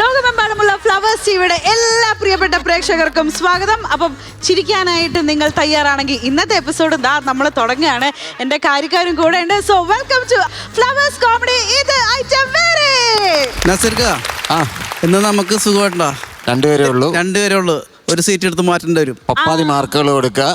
ലോകമെമ്പാടുമുള്ള ഫ്ലവേഴ്സ് ടിവിയുടെ എല്ലാ പ്രിയപ്പെട്ട പ്രേക്ഷകർക്കും സ്വാഗതം. അപ്പം ചിരിക്കാനായിട്ട് നിങ്ങൾ തയ്യാറാണെങ്കിൽ ഇന്നത്തെ എപ്പിസോഡ് നമ്മൾ തുടങ്ങുകയാണ്. എൻ്റെ കാര്യക്കാരും കൂടെ ഉണ്ട്. So welcome to Flowers Comedy. ഇത് ഐറ്റം വേറെ. നസീർക്ക, ഇന്ന് നമുക്ക് സുഖമായിട്ടോ? രണ്ടുപേരേ ഉള്ളൂ. ഒരു സീറ്റ് എടുത്ത് മാറ്റേണ്ടി വരും. പപ്പാതി മാർക്കുകൾ കൊടുക്കുക.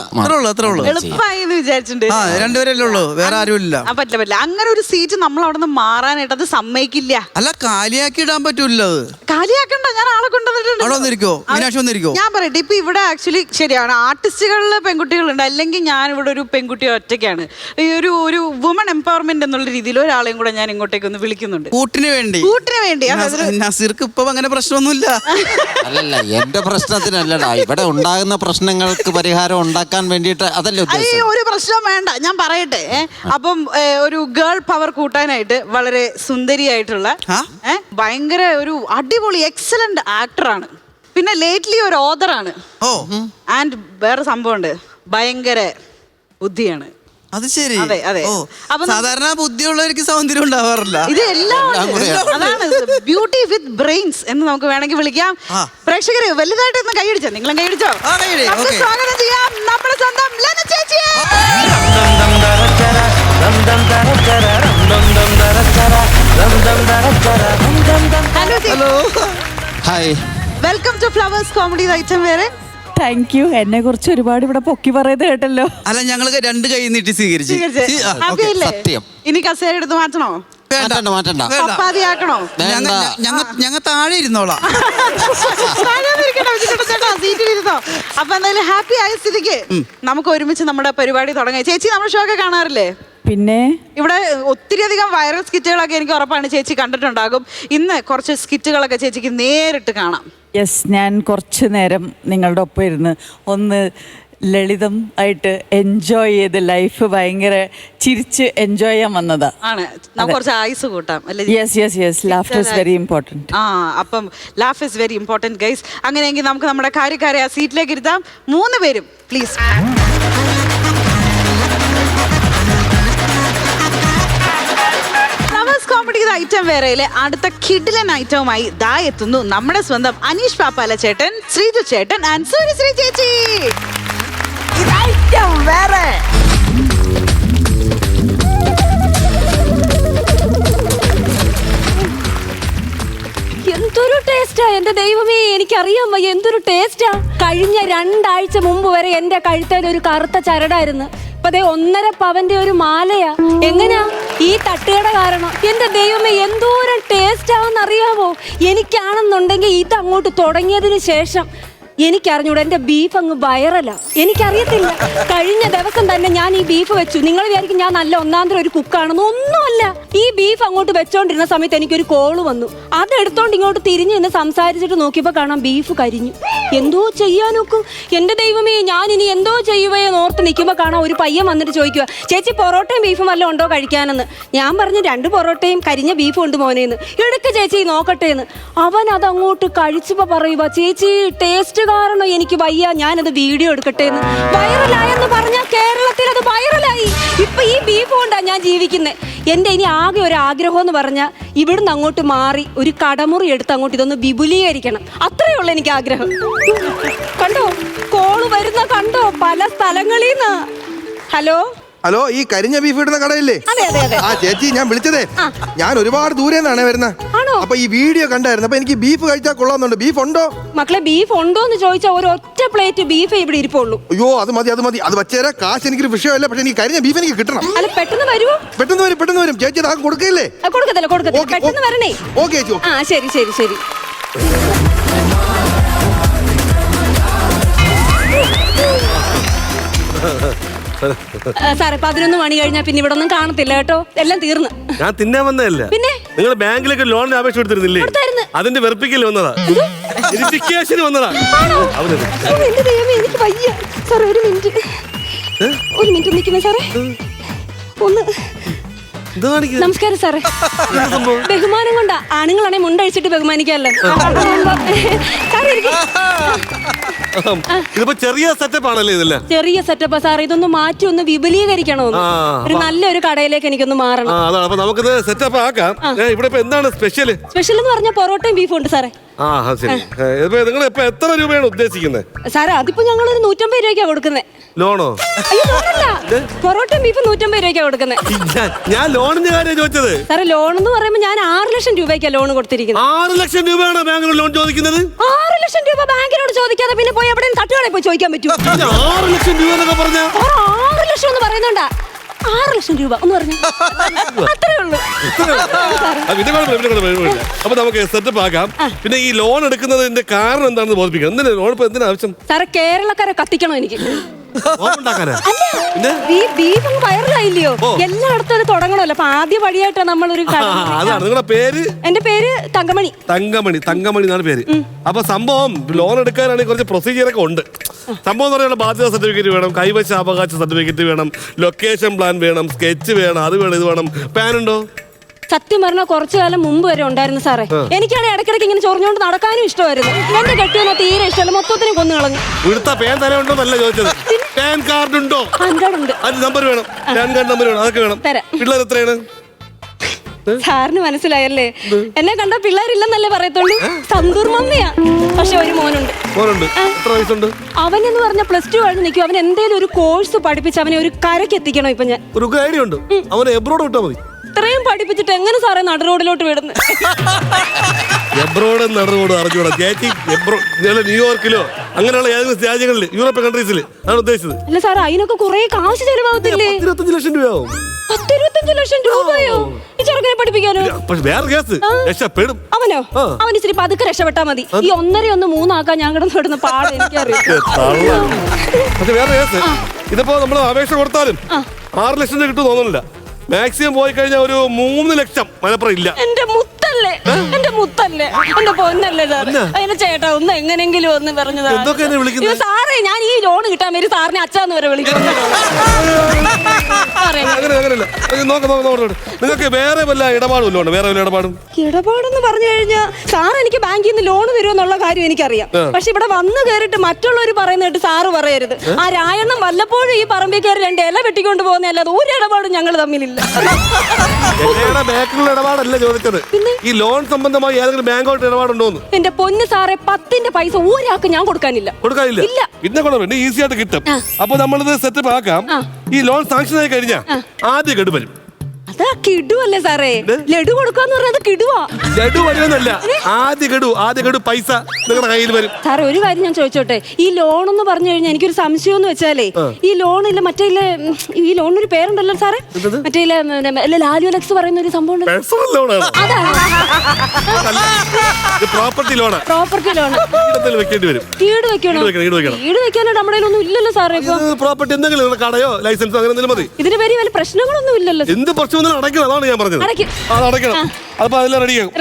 എളുപ്പമായി എന്ന് വിചാരിച്ചിട്ടുണ്ട്. രണ്ടുപേരല്ലേ ഉള്ളൂ, വേറെ ആരും ഇല്ല. പറ്റില്ല. അങ്ങനെ ഒരു സീറ്റ് നമ്മൾ അവിടെ നിന്ന് മാറാനായിട്ട് അത് സമ്മതിക്കില്ല. അല്ല, കാലിയാക്കി ഇടാൻ പറ്റൂല. അത് കാലിയാക്കണ്ട, ഞാൻ ആളെ കൊണ്ടുവന്നിട്ടുണ്ട്. ഞാൻ പറയട്ടെ, ഇപ്പൊ ഇവിടെ ആക്ച്വലി ശരിയാണ്, ആർട്ടിസ്റ്റുകളിലെ പെൺകുട്ടികളുണ്ട്. അല്ലെങ്കിൽ ഞാൻ ഇവിടെ ഒരു പെൺകുട്ടി ഒറ്റയ്ക്കാണ്. ഈ ഒരു വുമൺ എംപവർമെന്റ് എന്നുള്ള രീതിയിൽ ഒരാളെയും കൂടെ ഞാൻ ഇങ്ങോട്ടേക്ക് ഒന്ന് വിളിക്കുന്നുണ്ട്. കൂട്ടിന് വേണ്ടി. നസീർക്ക് ഇപ്പൊ അങ്ങനെ പ്രശ്നമൊന്നുമില്ല. അല്ലല്ല, എന്റെ പ്രശ്നത്തിനല്ലടാ, ഇവിടെ ഉണ്ടാകുന്ന പ്രശ്നങ്ങൾക്ക് പരിഹാരം ഉണ്ടാക്കാൻ വേണ്ടിയിട്ട്. അതല്ലേ ഒരു പ്രശ്നം വേണ്ട, ഞാൻ പറയട്ടെ. അപ്പം ഒരു ഗേൾ പവർ കൂട്ടാനായിട്ട് വളരെ സുന്ദരിയായിട്ടുള്ള ഭയങ്കര ഒരു അടിപൊളി എക്സലന്റ് ആക്ടറാണ്. പിന്നെ ലേറ്റ്ലി ഒരു ഓതറാണ്. ആൻഡ് വേറെ സംഭവമുണ്ട്, ഭയങ്കര ബുദ്ധിയാണ്. അത് ശരി. അതെ അതെ. സാധാരണ ബുദ്ധിയുള്ളവർക്ക് സൗന്ദര്യം ഉണ്ടാവാറില്ല. ഇത് എല്ലാം അതാണ് ബ്യൂട്ടി വിത്ത് ബ്രെയിൻസ് എന്ന് നമുക്ക് വേണമെങ്കിൽ വിളിക്കാം. പ്രേക്ഷകര് വലുതായിട്ട് ഒന്ന് കൈയടിച്ചോ? നിങ്ങളും കൈയടിച്ചോ? സ്വാഗതം ചെയ്യാം നമ്മുടെ സ്വന്തം ലന ചേച്ചിയെ. Hello. Hi, welcome to Flowers comedy item വേറെ. Thank you. എന്നെ കുറിച്ച് ഒരുപാട് ഇവിടെ പൊക്കി പറയുന്നത് കേട്ടല്ലോ. അല്ല, ഞങ്ങൾക്ക് രണ്ട് കൈ നീട്ടി സ്വീകരിച്ചു. സത്യം. ഇനി കസേര എടുത്ത് മാറ്റണോ? മാറ്റണ്ട. പപ്പാതിയാക്കണോ? ഞങ്ങൾ താഴെ ഇരുന്നോളാം. അപ്പൊ എന്തായാലും ഹാപ്പി ആയ സ്ഥിതിക്ക് നമുക്ക് ഒരുമിച്ച് നമ്മുടെ പരിപാടി തുടങ്ങാം. ചേച്ചി നമ്മുടെ ഷോ ഒക്കെ കാണാറില്ലേ? പിന്നെ ഇവിടെ ഒത്തിരി അധികം വൈറൽ സ്കിറ്റുകളൊക്കെ എനിക്ക് ഉറപ്പാണ് ചേച്ചി കണ്ടിട്ടുണ്ടാകും. ഇന്ന് കുറച്ച് സ്കിറ്റുകളൊക്കെ ചേച്ചിക്ക് നേരിട്ട് കാണാം. യെസ്, ഞാൻ കുറച്ച് നേരം നിങ്ങളുടെ ഒപ്പം ഇരുന്ന് ഒന്ന് ലളിതം ആയിട്ട് എൻജോയ് ചെയ്ത് ലൈഫ് ഭയങ്കര ചിരിച്ച് എൻജോയ് ചെയ്യാൻ വന്നതാ. ആണ്, നമുക്ക് കുറച്ച് ആയുസ് കൂട്ടാം അല്ലേ? Yes, laughter is very important. അപ്പം laugh is very important guys. അങ്ങനെയെങ്കിൽ നമുക്ക് നമ്മുടെ കാര്യക്കാരെ ആ സീറ്റിലേക്ക് ഇരുത്താം. 3 പേരും പ്ലീസ്. കോമഡി ഐറ്റം വേറെയിലെ അടുത്ത കിഡിലൻ ഐറ്റവുമായി ദാ എത്തുന്നു നമ്മുടെ സ്വന്തം അനീഷ് പാപ്പാല ചേട്ടൻ, ശ്രീജു ചേട്ടൻ ആൻഡ് സൂര്യശ്രീ ചേച്ചി. എന്തൊരു ടേസ്റ്റാ എന്റെ ദൈവമേ, എനിക്കറിയാൻ വയ്യ എന്തൊരു ടേസ്റ്റാ. കഴിഞ്ഞ 2 ആഴ്ച മുമ്പ് വരെ എന്റെ കഴുത്തേൽ ഒരു കറുത്ത ചരടായിരുന്നു. ഇപ്പൊ 1.5 പവന്റെ ഒരു മാലയാ. എങ്ങനെയാ ഈ തട്ടുകട കാരണം? എന്റെ ദൈവമേ, എന്തോരം ടേസ്റ്റ് ആണെന്നറിയാമോ? എനിക്കാണെന്നുണ്ടെങ്കിൽ ഇത് അങ്ങോട്ട് തുടങ്ങിയതിന് ശേഷം എനിക്കറിഞ്ഞൂടെ, എൻ്റെ ബീഫ് അങ്ങ് വൈറലാ. എനിക്കറിയത്തില്ല. കഴിഞ്ഞ ദിവസം തന്നെ ഞാൻ ഈ ബീഫ് വെച്ചു. നിങ്ങൾ വിചാരിക്കും ഞാൻ നല്ല ഒന്നാന്തരം ഒരു കുക്കാണെന്ന്. ഒന്നുമല്ല. ഈ ബീഫ് അങ്ങോട്ട് വെച്ചോണ്ടിരുന്ന സമയത്ത് എനിക്കൊരു കോള് വന്നു. അതെടുത്തോണ്ട് ഇങ്ങോട്ട് തിരിഞ്ഞ് നിന്ന് സംസാരിച്ചിട്ട് നോക്കിയപ്പോൾ കാണാം ബീഫ് കരിഞ്ഞു. എന്തോ ചെയ്യാനൊക്കും എൻ്റെ ദൈവമേ, ഞാൻ ഇനി എന്തോ ചെയ്യുകയെന്ന് ഓർത്ത് നിൽക്കുമ്പോൾ കാണാം ഒരു പയ്യൻ വന്നിട്ട് ചോദിക്കുക, ചേച്ചി പൊറോട്ടയും ബീഫും വല്ലതും ഉണ്ടോ കഴിക്കാനെന്ന്. ഞാൻ പറഞ്ഞു 2 പൊറോട്ടയും കരിഞ്ഞ ബീഫും ഉണ്ട് മോനേന്ന്. എടുക്ക ചേച്ചി നോക്കട്ടെ എന്ന്. അവൻ അതങ്ങോട്ട് കഴിച്ചപ്പോൾ പറയുക, ചേച്ചി ടേസ്റ്റ് കാരണം എനിക്ക് വയ്യ, ഞാനത് വീഡിയോ എടുക്കട്ടെ എന്ന്. വൈറലായെന്ന് പറഞ്ഞാൽ കേരളത്തിൽ അത് വൈറലായി. ഇപ്പൊ ഈ ബീഫ് കൊണ്ടാ ഞാൻ ജീവിക്കുന്നത്. എൻ്റെ ഇനി ആകെ ഒരു ആഗ്രഹം എന്ന് പറഞ്ഞാൽ ഇവിടുന്ന് അങ്ങോട്ട് മാറി ഒരു കടമുറി എടുത്ത് അങ്ങോട്ട് ഇതൊന്ന് വിപുലീകരിക്കണം. അത്രയേ ഉള്ളൂ എനിക്ക് ആഗ്രഹം. കണ്ടോ കോള് വരുന്ന കണ്ടോ, പല സ്ഥലങ്ങളിൽ നിന്ന്. ഹലോ, ഈ കരിഞ്ഞ ബീഫ് ഇടുന്ന കടയില്ലേ? ആ ചേച്ചി, ഞാൻ വിളിച്ചതേ, ഞാൻ ഒരുപാട് ദൂരെ നിന്നാണ് വരുന്നത്. അപ്പൊ ഈ വീഡിയോ കണ്ടായിരുന്നു. അപ്പൊ എനിക്ക് ബീഫ് കഴിച്ചാൽ കൊള്ളാന്നുണ്ട്. ബീഫ് ഉണ്ടോ മക്കളെ? ബീഫ് ഉണ്ടോ എന്ന് ചോദിച്ചാൽ ഒരൊറ്റ പ്ലേറ്റ് ബീഫ് ഇവിടെ ഇരിപ്പുള്ളൂ. അയ്യോ, അത് മതി. അത് വച്ചേരാ, കാശ് എനിക്കൊരു വിഷയമല്ല. പക്ഷെ എനിക്ക് കരിഞ്ഞ ബീഫ് എനിക്ക് കിട്ടണം. അല്ല, പെട്ടെന്ന് വരുമോ? പെട്ടെന്ന് വരും ചേച്ചി. അത് കൊടുക്കില്ലേ? കൊടുക്കത്തില്ല. പെട്ടെന്ന് വരണേ. ഓക്കെ ചേച്ചി. ആ ശരി. സാറേ, 11 മണി കഴിഞ്ഞാൽ പിന്നെ ഇവിടെ ഒന്നും കാണത്തില്ല കേട്ടോ. എല്ലാം തീർന്നു. ഞാൻ തിന്നാൻ വന്നതല്ല. പിന്നെ നിങ്ങൾ ബാങ്കിലേക്ക് ലോണിന് അപേക്ഷ കൊടുത്തിരുന്നില്ലേ? അതിന്റെ വെറിഫിക്കൽ വന്നതാ. വെരിഫിക്കേഷൻ വന്നതാ. എന്റെ ദൈവമേ, എനിക്ക് വയ്യ. സാറേ, ഒരു മിനിറ്റ് നിൽക്കുന്നേ സാറേ. ഒന്ന് നമസ്കാരം സാറേ. ബഹുമാനം കൊണ്ടാ. ആണുങ്ങളാണെ മുണ്ടഴിച്ചിട്ട് ബഹുമാനിക്കാല്ലോ. ഇതിപ്പോ ചെറിയ സെറ്റപ്പ് ആണല്ലേ? ഇതല്ല ചെറിയ സെറ്റപ്പാ സാറേ. ഇതൊന്ന് മാറ്റി ഒന്ന് വിപുലീകരിക്കണോ? ഒരു നല്ലൊരു കടയിലേക്ക് എനിക്കൊന്ന് മാറണം. നമുക്കിത് സെറ്റപ്പ് ആക്കാം. ഇവിടെ എന്താണ് സ്പെഷ്യൽ? സ്പെഷ്യൽ എന്ന് പറഞ്ഞാൽ പൊറോട്ടയും ബീഫും ഉണ്ട് സാറേ. ആ ശരി. നിങ്ങൾ ഇപ്പൊ എത്ര രൂപയാണ് ഉദ്ദേശിക്കുന്നത്? സാറേ അതിപ്പോ ഞങ്ങൾ ഒരു 150 രൂപയ്ക്കാ കൊടുക്കുന്നത്. ലോണോ? അയ്യോ ലോണല്ല, പൊറോട്ടയും ബീഫും 150 രൂപയ്ക്കാ കൊടുക്കുന്നത്. ഞാൻ ലോണിന്റെ കാര്യം ചോദിച്ചത്. സാറേ ലോൺ എന്ന് പറയുമ്പോൾ ഞാൻ 6 ലക്ഷം രൂപയ്ക്കാ ലോൺ കൊടുത്തിരിക്കുന്നത്. 6 ലക്ഷം രൂപയാണോ ബാങ്കിനോട് ലോൺ ചോദിക്കുന്നത്? 6 ലക്ഷം രൂപ ബാങ്കിനോട് ചോദിക്കാതെ പിന്നെ പോയി എവിടെ തട്ടുകടയിൽ പോയി ചോദിക്കാൻ പറ്റുമോ? 6 ലക്ഷം രൂപ എന്നൊക്കെ പറഞ്ഞ 6 ലക്ഷം എന്ന് പറയുന്നുണ്ടാ? 6 ലക്ഷം രൂപ ഒന്ന് പറഞ്ഞു അത്രേ ഉള്ളൂ. അപ്പൊ നമുക്ക് സെറ്റപ്പ് ആക്കാം. പിന്നെ ഈ ലോൺ എടുക്കുന്നതിന്റെ കാരണം എന്താണെന്ന് ബോധിപ്പിക്കാം. എന്തിനാ ലോൺ ഇപ്പൊ എന്തിനാ ആവശ്യം? സാറേ കേരളക്കാരെ കത്തിക്കണം എനിക്ക്. അല്ല, ഈ ബീഫ് വൈറലായില്ലയോ, എല്ലായിടത്തും അത് തുടങ്ങണമല്ലോ. അപ്പൊ ആദ്യ വഴിയായിട്ടാ നമ്മളൊരു അതാണ് നിങ്ങളുടെ പേര്? എന്റെ പേര് തങ്കമണി. തങ്കമണി എന്നാണ് പേര്. അപ്പൊ സംഭവം ലോൺ എടുക്കാനാണെങ്കിൽ കുറച്ച് പ്രൊസീജിയർ ഒക്കെ ഉണ്ട്. സംഭവം എന്ന് പറയുന്നത് ബാധ്യത സർട്ടിഫിക്കറ്റ് വേണം, കൈവശ അവകാശ സർട്ടിഫിക്കറ്റ് വേണം, ലൊക്കേഷൻ പ്ലാൻ വേണം, സ്കെച്ച് വേണം, അത് വേണം, ഇത് വേണം. പാൻ ഉണ്ടോ? സത്യം പറഞ്ഞാൽ കുറച്ചു കാലം മുമ്പ് വരെ ഉണ്ടായിരുന്നു സാറേ. എനിക്കാണെങ്കിൽ ഇടയ്ക്കിടയ്ക്ക് ഇങ്ങനെ ചൊറിഞ്ഞുകൊണ്ട് നടക്കാനും ഇഷ്ടമായിരുന്നു. എന്റെ കെട്ടിയൊന്നും തീരെ ഇഷ്ടമല്ല, മൊത്തത്തിന് കൊന്നു കളഞ്ഞു. ഇവിടുത്തെ പാൻ തല ഉണ്ടോ എന്നല്ല ചോദിച്ചത്. പാൻ കാർഡ് ഉണ്ടോ? ഉണ്ട്. അത് നമ്പർ വേണം, പാൻ കാർഡ് നമ്പർ വേണം, അതൊക്കെ വേണം. പിള്ളേർ എത്രയാണ്? സാറിന് മനസ്സിലായല്ലേ? എന്നെ കണ്ട പിള്ളേരില്ലെന്നല്ലേ പറയത്തുള്ളൂ. സന്തൂർ മമ്മിയാ. പക്ഷെ ഒരു മോനുണ്ട്. എത്ര വയസ്സുണ്ട്? അവനെന്ന് പറഞ്ഞ +2 കഴിഞ്ഞ് നിൽക്കും. അവൻ എന്തേലും ഒരു കോഴ്സ് പഠിപ്പിച്ച് അവനെ ഒരു കരക്ക് എത്തിക്കണം. ഇപ്പൊ ഞാൻ ഒരു ഐഡിയ ഉണ്ട്, അവനെ എബ്രോഡ് വിട്ടാ മതി. ഇത്രയും പഠിപ്പിച്ചിട്ട് എങ്ങനെ സാറേ നട റോഡിലോട്ട് വിടുന്നത്? എബ്രോഡ് നടുറോഡ് അറിഞ്ഞൂടാ ചേച്ചി. ന്യൂയോർക്കിലോ അങ്ങനെയുള്ള ഏതെങ്കിലും രാജ്യങ്ങളിൽ, യൂറോപ്യൻ കൺട്രീസിൽ ആണ് ഉദ്ദേശിച്ചത്. അല്ല സാർ അതിനൊക്കെ കുറെ കാശ് ചെലവാകത്തില്ലേ? 25 ലക്ഷം രൂപയാവും. 25 ലക്ഷം രൂപയോ ഈ ചെറുക്കനെ പഠിപ്പിക്കാനോ? പക്ഷെ വേറെ കേസ്, രക്ഷപ്പെടും. അവനോ? അവൻ ഇച്ചിരി പതുക്കെ രക്ഷപ്പെട്ടാ മതി. ഈ 1.5 3 ആക്കാൻ ഞാൻ കിടന്ന് വിടുന്ന പാട് എനിക്കറിയാം. പക്ഷെ വേറെ കേസ്, ഇതിപ്പോ നമ്മൾ അപേക്ഷ കൊടുത്താലും 6 ലക്ഷം രൂപ കിട്ടും തോന്നുന്നില്ല. മാക്സിമം പോയി കഴിഞ്ഞാൽ ഒരു 3 ലക്ഷം മലപ്പുറം ഇല്ല. എന്റെ മുത്തല്ലേ, എന്റെ പൊന്നല്ലേ സാർ. അതിന് ചേട്ടാ ഒന്ന് എങ്ങനെങ്കിലും ഒന്ന് പറഞ്ഞതാ സാറേ. ഞാൻ ഈ ലോൺ കിട്ടാൻ വേണ്ടി സാറിനെ അച്ഛന്ന് വരെ വിളിക്കുന്നു. നിങ്ങൾക്ക് വേറെ വല്ല ഇടപാടും വേറെ വല്ല ഇടപാടെന്ന് പറഞ്ഞു കഴിഞ്ഞാൽ സാർ എനിക്ക് ബാങ്കിൽ നിന്ന് ലോൺ തരുമെന്നുള്ള കാര്യം എനിക്കറിയാം. പക്ഷെ ഇവിടെ വന്ന് കയറിയിട്ട് മറ്റുള്ളവർ പറയുന്നിട്ട് സാറ് പറയരുത്. ആ രായണ്ണം വല്ലപ്പോഴും ഈ പറമ്പിൽ കയറി 2 ഇല വെട്ടിക്കൊണ്ട് പോകുന്നല്ലാതെ ഒരു ഇടപാടും ഞങ്ങൾ തമ്മിലില്ല. ബാങ്കിലുള്ള ഇടപാടല്ല ചോദിച്ചത്, ഈ ലോൺ സംബന്ധമായി ഏതെങ്കിലും ബാങ്കോട്ട് ഇടപാടുണ്ടോന്ന്. എന്റെ പൊന്ന് സാറേ, 10ന്റെ പൈസ ഒരാൾക്ക് ഞാൻ കൊടുക്കാനില്ല. പിന്നെ ഈസി ആയിട്ട് കിട്ടും. അപ്പൊ നമ്മളിത് സെറ്റപ്പ് ആക്കാം. ഈ ലോൺ സാങ്ഷൻ ആയി കഴിഞ്ഞാൽ ആദ്യ ഗഡു വരും. അതാ കിടുവല്ലേ സാറേ? ലഡു കൊടുക്കാന്ന് പറഞ്ഞത് കിടുവാ. ലഡു വരുന്നല്ല, ആദ്യ ഗഡു പൈസ നിങ്ങളുടെ കയ്യിൽ വരും. സാറേ ഒരു കാര്യം ഞാൻ ചോദിച്ചോട്ടെ, ഈ ലോൺ എന്ന് പറഞ്ഞു കഴിഞ്ഞാൽ എനിക്കൊരു സംശയം എന്ന് വെച്ചാലേ, ഈ ലോണില്ല മറ്റേ ഈ ലോണിനൊരു പേരുണ്ടല്ലോ സാറേ, മറ്റേ ലാലു അലക്സ് പറയുന്ന ഒരു സംഭവം പ്രോപ്പർട്ടി ലോൺ. വെക്കേണ്ടി വരും. ഈട് വെക്കാനോ നമ്മുടെ ഒന്നും ഇല്ലല്ലോ സാറേ. പ്രോപ്പർട്ടി എന്തെങ്കിലും കടയോ ലൈസൻസോ അങ്ങനെ എന്തെങ്കിലും മതി. ഇതിന് പേര് വല്ല പ്രശ്നങ്ങളൊന്നും ഇല്ലല്ലോ. എന്ത് പ്രശ്നം അടയ്ക്കണം, അതാണ് ഞാൻ പറഞ്ഞത്. അടയ്ക്കണം. അപ്പൊ അതെല്ലാം റെഡിയാകും.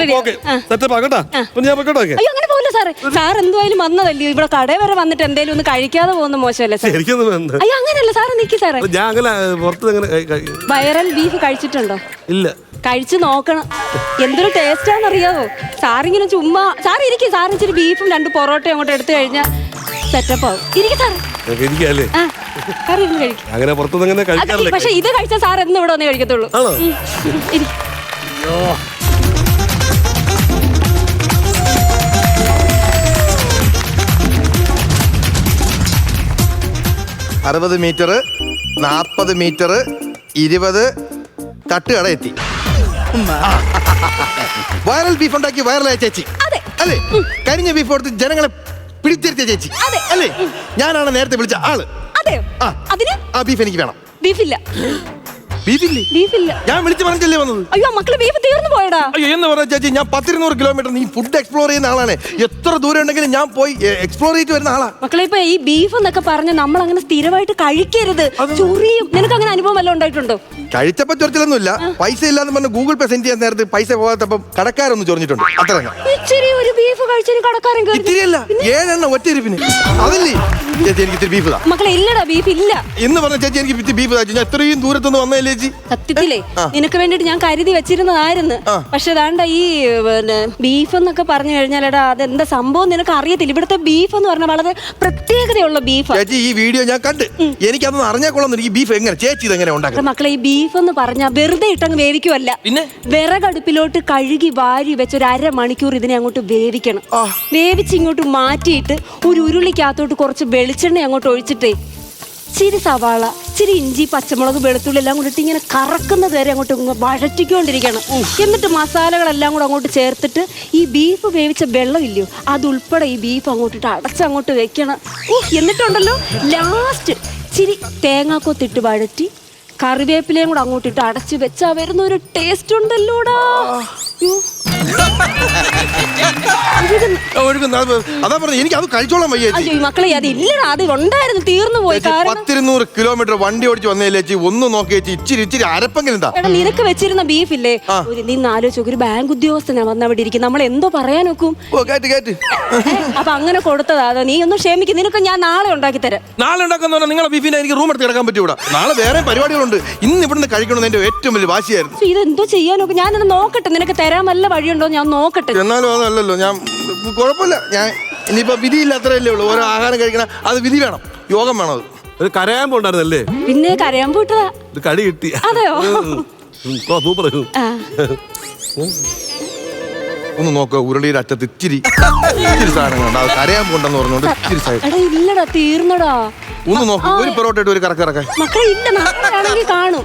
സെറ്റപ്പ് ആകട്ടാ. ഞാൻ പോയിക്കോട്ടെ. അയ്യോ അങ്ങനെ പോകില്ല സാറേ. സാർ എന്തായാലും വന്നതല്ലേ, ഇവിടെ കടയിൽ വരെ വന്നിട്ട് എന്തെങ്കിലും ഒന്ന് കഴിക്കാതെ പോകുന്ന മോശമല്ലേ സാർ? അയ്യോ അങ്ങനെയല്ല സാറ് നിൽക്കി സാറേ. ഞാൻ അങ്ങനെ പുറത്ത് വൈറൽ ബീഫ് കഴിച്ചിട്ടുണ്ടോ? ഇല്ല. കഴിച്ചു നോക്കണം, എന്തൊരു ടേസ്റ്റാന്നറിയാവോ. സാറിങ്ങനെ ചുമ്മാ സാർ ഇരിക്കും. സാർ ഇച്ചിരി ബീഫും 2 പൊറോട്ടയും അങ്ങോട്ട് എടുത്തു കഴിഞ്ഞാൽ സെറ്റപ്പ് ആവും. ഇരിക്കും സാർ. അങ്ങനെ പുറത്തുനിന്ന് അങ്ങനെ കഴിക്കാറില്ല. പക്ഷെ ഇത് കഴിച്ചാൽ സാർ എന്ന് ഇവിടെ വന്നേ കഴിക്കത്തുള്ളൂ. 60 മീറ്റർ, 40 മീറ്റർ, 20 തട്ടുകട എത്തി. വൈറൽ ബീഫ് ഉണ്ടാക്കി വൈറലായ ചേച്ചി അല്ലേ? കരിഞ്ഞ ബീഫ് കൊടുത്ത് ജനങ്ങളെ പിടിച്ചിരുത്തിയ ചേച്ചി അല്ലേ? ഞാനാണ് നേരത്തെ വിളിച്ച ആള്. ആ ബീഫ് എനിക്ക് വേണം. ബീഫില്ല. ബീഫില്ല. ഞാൻ വിളിച്ചു പറഞ്ഞല്ലേ വന്നത്. അയ്യോ മക്കളെ ബീഫ് തീർന്നു പോയടാ. അയ്യോ എന്ന് പറഞ്ഞ ചേച്ചി, ഞാൻ 10-200 കിലോമീറ്റർ നീ ഫുഡ് എക്സ്പ്ലോർ ചെയ്യുന്ന ആളാണ്. എത്ര ദൂരം ഉണ്ടെങ്കിലും ഞാൻ പോയി എക്സ്പ്ലോർ ചെയ്തിട്ട് വരുന്ന ആളാ. മക്കളെ ഇപ്പൊ ഈ ബീഫ് എന്നൊക്കെ പറഞ്ഞ നമ്മൾ അങ്ങനെ സ്ഥിരമായിട്ട് കഴിക്കരുത്, ചൊറിയും. നിനക്ക് അങ്ങനെ അനുഭവം വല്ലതും ഉണ്ടായിട്ടുണ്ടോ? കഴിച്ചപ്പോ ചൊറിച്ചിലൊന്നുമില്ല. പൈസ ഇല്ലാന്ന് പറഞ്ഞ ഗൂഗിൾ പേ സെൻഡ് ചെയ്യാൻ നേരത്ത് പൈസ പോകാത്തപ്പം കടക്കാരൊന്ന് ചൊറിഞ്ഞിട്ടുണ്ട്. അത്ര ഇച്ചിരി ഒരു ബീഫ് കഴിച്ചതിന് കടക്കാരൻ ഇത്തിരിയല്ല, 7 എണ്ണം ഒറ്റ ഇരിപ്പിന്. അതല്ലേ ചേച്ചി എനിക്ക് ഇത്തിരി ബീഫ് താ. മക്കളെ ഇല്ലടാ ബീഫ് ഇല്ല. ഇന്ന് പറഞ്ഞ ചേച്ചി എനിക്ക് ഇത്തിരി ബീഫ് താ. ഞാൻ എത്രയും ദൂരത്തുനിന്ന് വന്നതല്ലേ ചേച്ചി. സത്യത്തിലേ നിനക്ക് വേണ്ടിട്ട് ഞാൻ കരുതി വെച്ചിരുന്നതായിരുന്നു. പക്ഷെ അതാണ്ട ഈ ബീഫ് എന്നൊക്കെ പറഞ്ഞു കഴിഞ്ഞാലടാ അതെന്താ സംഭവം നിനക്ക് അറിയത്തില്ല. ഇവിടുത്തെ ബീഫ് എന്ന് പറഞ്ഞാൽ വളരെ പ്രത്യേകതയുള്ള ബീഫ്. ചേച്ചി ഈ വീഡിയോ ഞാൻ കണ്ട് എനിക്കതൊന്നും അറിഞ്ഞാൽ കൊള്ളാം. ഈ ബീഫ് എങ്ങനെ ചേച്ചി ഇതെങ്ങനെ ഉണ്ടാക്കുന്നത്? മക്കളെ ഈ ബീഫ് എന്ന് പറഞ്ഞാൽ വെറുതെ ഇട്ടങ്ങ് വേവിക്കുമല്ല. പിന്നെ വിറകടുപ്പിലോട്ട് കഴുകി വാരി വെച്ച് ഒരു 1/2 മണിക്കൂർ ഇതിനെ അങ്ങോട്ട് വേവിക്കണം. വേവിച്ച് ഇങ്ങോട്ട് മാറ്റിയിട്ട് ഒരു ഉരുളിക്കകത്തോട്ട് കുറച്ച് വെളിച്ചെണ്ണ അങ്ങോട്ട് ഒഴിച്ചിട്ടേ ഇച്ചിരി സവാള, ഇച്ചിരി ഇഞ്ചി, പച്ചമുളക്, വെളുത്തുള്ളി എല്ലാം കൂടിയിട്ട് ഇങ്ങനെ കറക്കുന്നത് വരെ അങ്ങോട്ട് വഴറ്റിക്കൊണ്ടിരിക്കണം. എന്നിട്ട് മസാലകളെല്ലാം കൂടെ അങ്ങോട്ട് ചേർത്തിട്ട് ഈ ബീഫ് വേവിച്ച വെള്ളം ഇല്ലയോ അതുൾപ്പെടെ ഈ ബീഫ് അങ്ങോട്ടിട്ട് അടച്ചങ്ങോട്ട് വെക്കണം. എന്നിട്ടുണ്ടല്ലോ ലാസ്റ്റ് ഇച്ചിരി തേങ്ങാക്കൊത്തിട്ട് വഴറ്റി കറിവേപ്പിലയും കൂടെ അങ്ങോട്ടിട്ട് അടച്ച് വെച്ചാ വരുന്ന ഒരു ടേസ്റ്റ് ഉണ്ടല്ലോടാ. അതാ പറഞ്ഞു എനിക്ക് അത് കഴിച്ചോളാൻ വയ്യ ചേച്ചി. മക്കളെ അത് ഇല്ലടാ, അത് ഉണ്ടായിരുന്നു, തീർന്നു പോയി. 100-200 കിലോമീറ്റർ വണ്ടി ഓടിച്ച് വന്നേലേ ചേച്ചി. ഒന്ന് നോക്കി ചേച്ചി ഇച്ചിരി അരപ്പെങ്കിലും എന്താ. എടാ നിനക്ക് വെച്ചിരുന്ന ബീഫ് ഇല്ലേ, നീ ആലോചിച്ച് ഒരു ബാങ്ക് ഉദ്യോഗസ്ഥനാ വന്ന് അവിടെ ഇരിക്കും, നമ്മൾ എന്തോ പറയാൻ നോക്കും. അപ്പൊ അങ്ങനെ കൊടുത്തതാ. നീ ഒന്ന് ക്ഷമിക്കും, നിനക്ക് ഞാൻ നാളെ ഉണ്ടാക്കി തരാം. നാളെ ഉണ്ടാക്കുന്ന നിങ്ങളെ ബീഫിനെ എനിക്ക് റൂം എടുത്ത് കിടക്കാൻ പറ്റൂടാ. നാളെ വേറെ പരിപാടികളുണ്ട്. ഇന്ന് ഇവിടുന്ന് കഴിക്കണമെന്ന് എന്റെ ഏറ്റവും വലിയ വാശിയായിരുന്നു. ഇതെന്തോ ചെയ്യാൻ നോക്കും. ഞാനത് നോക്കട്ടെ, നിനക്ക് തരാൻ വല്ല വഴിയുണ്ടോ ഞാൻ നോക്കട്ടെ. എന്നാലും അതല്ലല്ലോ, ഞാൻ കുഴപ്പമില്ല. ഞാൻ ഇനിയിപ്പോ വിധിയില്ല, അത്രയല്ലേ ഉള്ളൂ. ഓരോ ആഹാരം കഴിക്കണം, അത് വിധി വേണം, യോഗം വേണം. അത് കരയാൻ പോണ്ടായിരുന്നല്ലേ? പിന്നെ കരയാൻ പോയിട്ടതാ. കടി കിട്ടി. അതെയോ? സൂപ്പർ. ഒന്ന് നോക്കുക, ഉരുളിയുടെ അറ്റത്ത് ഇച്ചിരി സാധനങ്ങളുണ്ട്. അത് കരയാൻ പോണ്ടെന്ന് പറഞ്ഞോണ്ട് ഇച്ചിരി സൈഡ്. ഇല്ലടാ, തീർന്നടാ. ഒന്ന് നോക്ക്, ഒരു പൊറോട്ട ഇട്ട് ഒരു കറക്കിറക്കാൻ മക്കളെ ഇല്ല, നാളെ കാണും.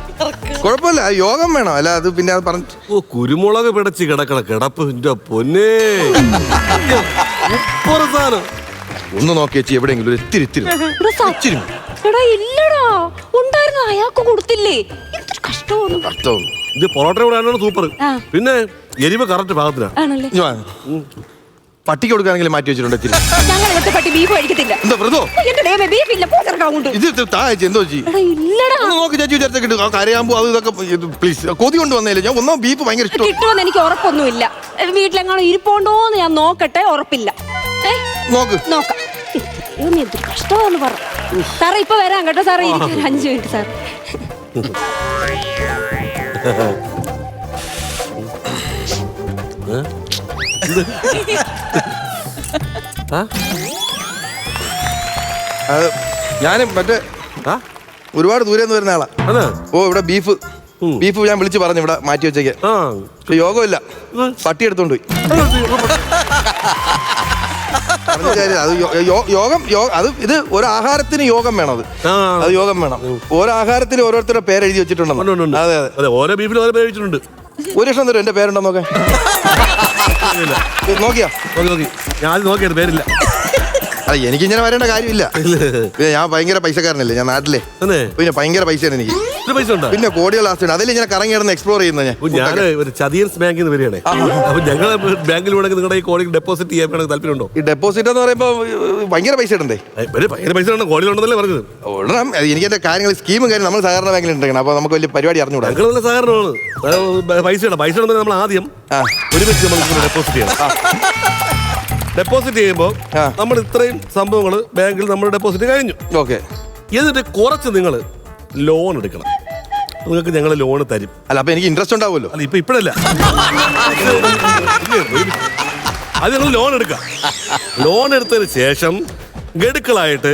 കുഴപ്പമില്ല, യോഗം വേണം. അല്ല അത് പിന്നെ അത് പറഞ്ഞു. ഓ കുരുമുളക് പിടച്ച് കിടക്കണ കിടപ്പ് എന്റെ പൊന്നേ. സാധനം ഒന്ന് നോക്കി ചേച്ചി, എവിടെയെങ്കിലും ഇത്തിരി ഇത്തിരി ഇച്ചിരി. എടാ ഇല്ലടാ, ഉണ്ടായിരുന്നു, അയാൾക്ക് കൊടുത്തില്ലേ. എന്തൊരു കഷ്ടമൊന്നും. കഷ്ടവും. ഇത് പൊറോട്ട കൂടെ സൂപ്പർ. പിന്നെ എരിവ് കറക്റ്റ് ഭാഗത്തിലാണ്. പട്ടിക്ക് കൊടുക്കാനെങ്കിലും മാറ്റി വെച്ചിട്ടുണ്ട് ഇത്തിരി. ഞങ്ങൾ ഇവിടുത്തെ പട്ടി ബീഫ് കഴിക്കത്തില്ല. എന്താ വ്രതോ? എന്റെ ദൈവമേ, ബീഫ് ഇല്ല, പോച്ചെടുക്കാവുണ്ട്. ഇത് താ ചേച്ചി, എന്തോ ചേച്ചി ഇല്ലടാ. നോക്കി ചേച്ചി വിചാരിച്ച കിട്ടും. കരയാമ്പോ അത് ഇതൊക്കെ പ്ലീസ് കൊതി കൊണ്ട് വന്നേലേ. ഞാൻ ഒന്നോ ബീഫ് ഭയങ്കര ഇഷ്ടം. കിട്ടുമെന്ന് എനിക്ക് ഉറപ്പൊന്നുമില്ല. വീട്ടിലെങ്ങാണോ ഇരിപ്പുണ്ടോന്ന് ഞാൻ നോക്കട്ടെ, ഉറപ്പില്ല. നോക്ക്, നോക്കാം. എന്തൊരു കഷ്ടമാന്ന് പറ സാറേ. ഇപ്പൊ വരാം കേട്ടോ സാറേ, ഇരിക്കും 5 മിനിറ്റ് സാർ. ഞാനും മറ്റേ ഒരുപാട് ദൂരെ നിന്ന് വരുന്ന ആളാ. ഓ ഇവിടെ ബീഫ് ഞാൻ വിളിച്ചു പറഞ്ഞു ഇവിടെ മാറ്റി വെച്ചേക്ക്. യോഗമില്ല, പട്ടി എടുത്തോണ്ട് പോയി. അത് യോഗം അത് ഇത് ഒരു ആഹാരത്തിന് യോഗം വേണം. അത് യോഗം വേണം. ഓരോ ആഹാരത്തിന് ഓരോരുത്തരുടെ പേര് എഴുതി വെച്ചിട്ടുണ്ടെന്ന്. അതെ അതെ, ഓരോ ബീഫിലും ഓരോ പേര് വെച്ചിട്ടുണ്ട്. ഒരു ലക്ഷം തരും എന്റെ പേരുണ്ടോ നോക്കാൻ. നോക്കിയാ ഞാൻ നോക്കിയത് പേരില്ല. അല്ല എനിക്കിങ്ങനെ വരേണ്ട കാര്യമില്ല. ഞാൻ ഭയങ്കര പൈസക്കാരനല്ലേ, ഞാൻ നാട്ടിലെ. പിന്നെ ഭയങ്കര പൈസയാണ് എനിക്ക്. പിന്നെ കോടികൾ ആസ്തിയാണ്. അതിൽ ഇങ്ങനെ കറങ്ങി കിടന്ന് എക്സ്പ്ലോർ ചെയ്യുന്നത്. ഞാൻ ഒരു ചതിയൻസ് ബാങ്കിൽ നിന്ന് വരികയാണ്. അപ്പൊ ഞങ്ങളെ ബാങ്കിലൂടെ നിങ്ങളുടെ ഈ കോടി ഡെപ്പോസിറ്റ് ചെയ്യാൻ വേണമെങ്കിൽ താല്പര്യമുണ്ടോ? ഈ ഡെപ്പോസിറ്റ് എന്ന് പറയുമ്പോ ഭയങ്കര പൈസ ഇടണ്ടേ? ഭയങ്കര പൈസ കോടികളുണ്ടെന്നല്ലേ പറഞ്ഞത്. ഉടനെ എനിക്ക് എന്റെ കാര്യങ്ങൾ സ്കീമും കാര്യം നമ്മൾ സഹകരണ ബാങ്കിൽ ഉണ്ടെങ്കിൽ അപ്പൊ നമുക്ക് വലിയ പരിപാടി അറിഞ്ഞൂടാ. ഞങ്ങൾ നല്ല സഹകരണമാണ്. പൈസ നമ്മൾ ആദ്യം ഒരുമിച്ച് നമ്മൾ ഡെപ്പോസിറ്റ് ചെയ്യണം. ഡെപ്പോസിറ്റ് ചെയ്യുമ്പോൾ നമ്മൾ ഇത്രയും സംഭവങ്ങൾ ബാങ്കിൽ നമ്മൾ ഡെപ്പോസിറ്റ് കഴിഞ്ഞു. ഓക്കെ. എന്നിട്ട് കുറച്ച് നിങ്ങൾ ലോൺ എടുക്കണം. നിങ്ങൾക്ക് ഞങ്ങൾ ലോൺ തരും. അല്ല അപ്പൊ എനിക്ക് ഇൻട്രസ്റ്റ് ഉണ്ടാവുമല്ലോ. അല്ല ഇപ്പഴല്ല, അത് ഞങ്ങൾ ലോൺ എടുക്കാം. ലോൺ എടുത്തതിന് ശേഷം ഗഡുക്കളായിട്ട്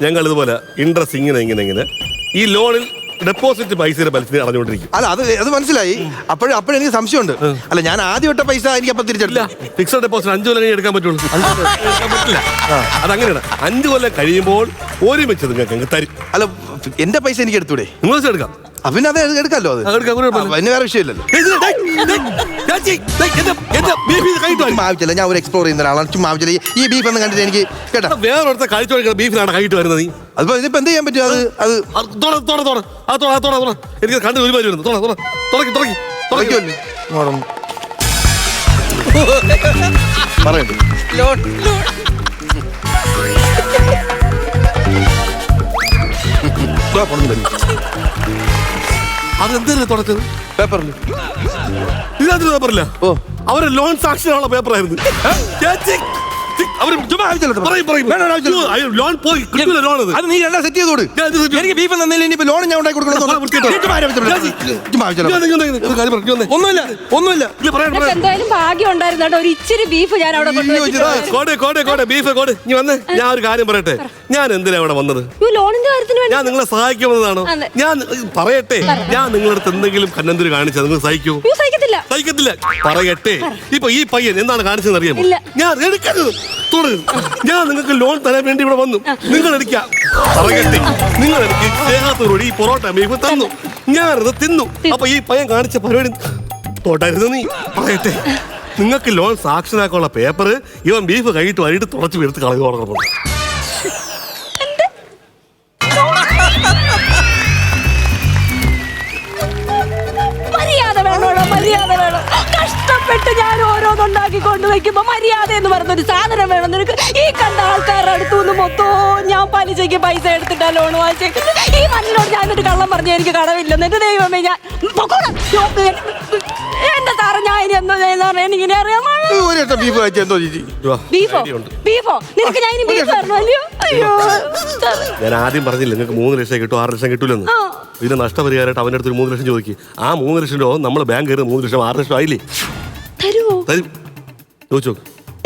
ഞങ്ങൾ ഇതുപോലെ ഇൻട്രസ്റ്റ് ഇങ്ങനെ ഈ ലോണിൽ ഡെപ്പോസിറ്റ് പൈസയുടെ പലിശ അടഞ്ഞുകൊണ്ടിരിക്കും. അല്ല അത് മനസ്സിലായി. അപ്പോഴെനിക്ക് സംശയമുണ്ട്. അല്ല ഞാൻ ആദ്യം ഇട്ട പൈസ എനിക്ക് അപ്പൊ തിരിച്ചെടുത്തില്ല. ഫിക്സഡ് ഡെപ്പോസിറ്റ് 5 കൊല്ലം എടുക്കാൻ പറ്റുള്ളൂ. പറ്റില്ല, അതങ്ങനെയാണ്. 5 കൊല്ലം കഴിയുമ്പോൾ ഒരുമിച്ച് നിങ്ങൾക്ക് തരും. അല്ല എന്റെ പൈസ എനിക്ക് എടുത്തൂടെ? നിങ്ങൾ എടുക്കാം. പിന്നെ അത് എടുക്കാമല്ലോ. അതിന് വേറെ വിഷയമില്ലല്ലോ. ആവശ്യമില്ല, ഞാൻ ഒരു എക്സ്പ്ലോർ ചെയ്യുന്ന ഒരാളാണ്. ചുമ്മാ ആവശ്യമില്ല. ഈ ബീഫ് എന്ന് കണ്ടിട്ട് എനിക്ക് കേട്ടോ വേറെ കഴിച്ചു ബീഫിനാണ് കൈയിട്ട് വരുന്നത്. അതിപ്പോ ഇതിപ്പോ എന്ത് ചെയ്യാൻ പറ്റും? എനിക്ക് കണ്ടു ഒരു പേര് വരുന്നു. പറയണ്ടേ അതെന്താ തുടച്ചത്? പേപ്പറിൽ. ഇതിനകത്ത് പേപ്പറില്ല. അവരെ ലോൺ സാക്ഷനുള്ള പേപ്പറായിരുന്നു. അവര് ചുമ്മാ ആവശ്യമില്ല. പറയും, പറയും. വേണ്ട, ആവശ്യമില്ല. അയ്യോ, ലോൺ പോയി കിട്ടൂല ലോൺ അത്. അത് നീ എല്ലാം സെറ്റ് ചെയ്തോട്. ഞാൻ ഇത് set എനിക്ക് ബീഫ് തന്നില്ല, ഇനിയിപ്പോ ലോൺ ഞാൻ ഉണ്ടാക്കി കൊടുക്കണം. ആ, വൃത്തികെട്ടോ. ഒന്നുമില്ല. ഇല്ല, പറയാം, നിനക്ക് പറയാം. എന്തായാലും ഭാഗ്യം ഉണ്ടായിരുന്നു കേട്ടോ. ഒരു ഇച്ചിരി ബീഫ് ഞാൻ അവിടെ കോടെ ബീഫ് കോടെ നീ വന്ന് ഞാൻ ഒരു കാര്യം പറയട്ടെ. ഞാൻ എന്തിനാ ഇവിടെ വന്നത്? ലോണിന്റെ കാര്യത്തിന് വേണ്ടി ഞാൻ നിങ്ങളെ സഹായിക്കുമെന്നതാണോ? അതെ. ഞാൻ പറയട്ടെ, ഞാൻ നിങ്ങളുടെ അടുത്ത് എന്തെങ്കിലും കന്നന്തിരി കാണിച്ചാൽ നിങ്ങൾ സഹിക്കൂ? സഹിക്കത്തില്ല. സഹിക്കത്തില്ല. പറയട്ടെ, ഇപ്പൊ ഈ പയ്യൻ എന്താണ് കാണിച്ചതെന്ന് അറിയാമോ? ഇല്ല. ഞാൻ എടുക്കരുത് ഞാൻ നിങ്ങൾക്ക് ലോൺ തരാൻ വേണ്ടി ഇവിടെ വന്നു. നിങ്ങൾ എടുക്കാം. പറയട്ടെ, നിങ്ങൾ എനിക്ക് സ്നേഹത്തോടുകൂടി ഈ പൊറോട്ട ബീഫ് തന്നു. ഞാനത് തിന്നു. അപ്പൊ ഈ പയ്യൻ കാണിച്ച പരിപാടി തൊടരുത് നീ. പറയട്ടെ, നിങ്ങൾക്ക് ലോൺ സാക്ഷനാക്കാനുള്ള പേപ്പർ ഇവൻ ബീഫ് കൈയിട്ട് വൈകിട്ട് തുളച്ച് എടുത്ത് കളയുക. മര്യാദ വേണോടോ, മര്യാദ വേണം. കഷ്ടപ്പെട്ട് ഞാൻ ഓരോന്നുണ്ടാക്കി കൊണ്ടുവയ്ക്കുമ്പോ മര്യാദ എന്ന് പറഞ്ഞൊരു സാധനം വേണം നിനക്ക്. ഈ കണ്ട ആൾക്കാരുടെ അടുത്തുനിന്ന് മൊത്തവും ഞാൻ പലിശയ്ക്ക് പൈസ എടുത്തിട്ടാ ലോൺ വാങ്ങിച്ചേക്കുന്നത്. ഈ മണ്ണിനോട് ഞാനൊരു കള്ളം പറഞ്ഞ എനിക്ക് കടവില്ലെന്ന്. എന്റെ ദൈവമേ, ഞാൻ എന്റെ സാറ് ഞാൻ ഇനി എന്തോ ചെയ്യുന്ന എനിക്കിനെ അറിയാമോ? ബീഫ് കഴിച്ച എന്തോ ബീഫോ നിനക്ക് ഞാൻ ഇനി ബീഫ് തരണോ? അല്ലയോ? അയ്യോ, ഞാൻ ആദ്യം പറഞ്ഞില്ല നിങ്ങൾക്ക് 3 ലക്ഷം കിട്ടും 6 ലക്ഷം കിട്ടൂലെന്ന്. ഇതിന് നഷ്ടപരിഹാരമായിട്ട് അവൻ്റെ അടുത്ത് 3 ലക്ഷം ചോദിക്കും. ആ 3 ലക്ഷം രൂപ നമ്മൾ ബാങ്ക് കയറി 3 ലക്ഷം 6 ലക്ഷം ആയില്ലേ? തരുവോ? തരും. ചോദിച്ചോ.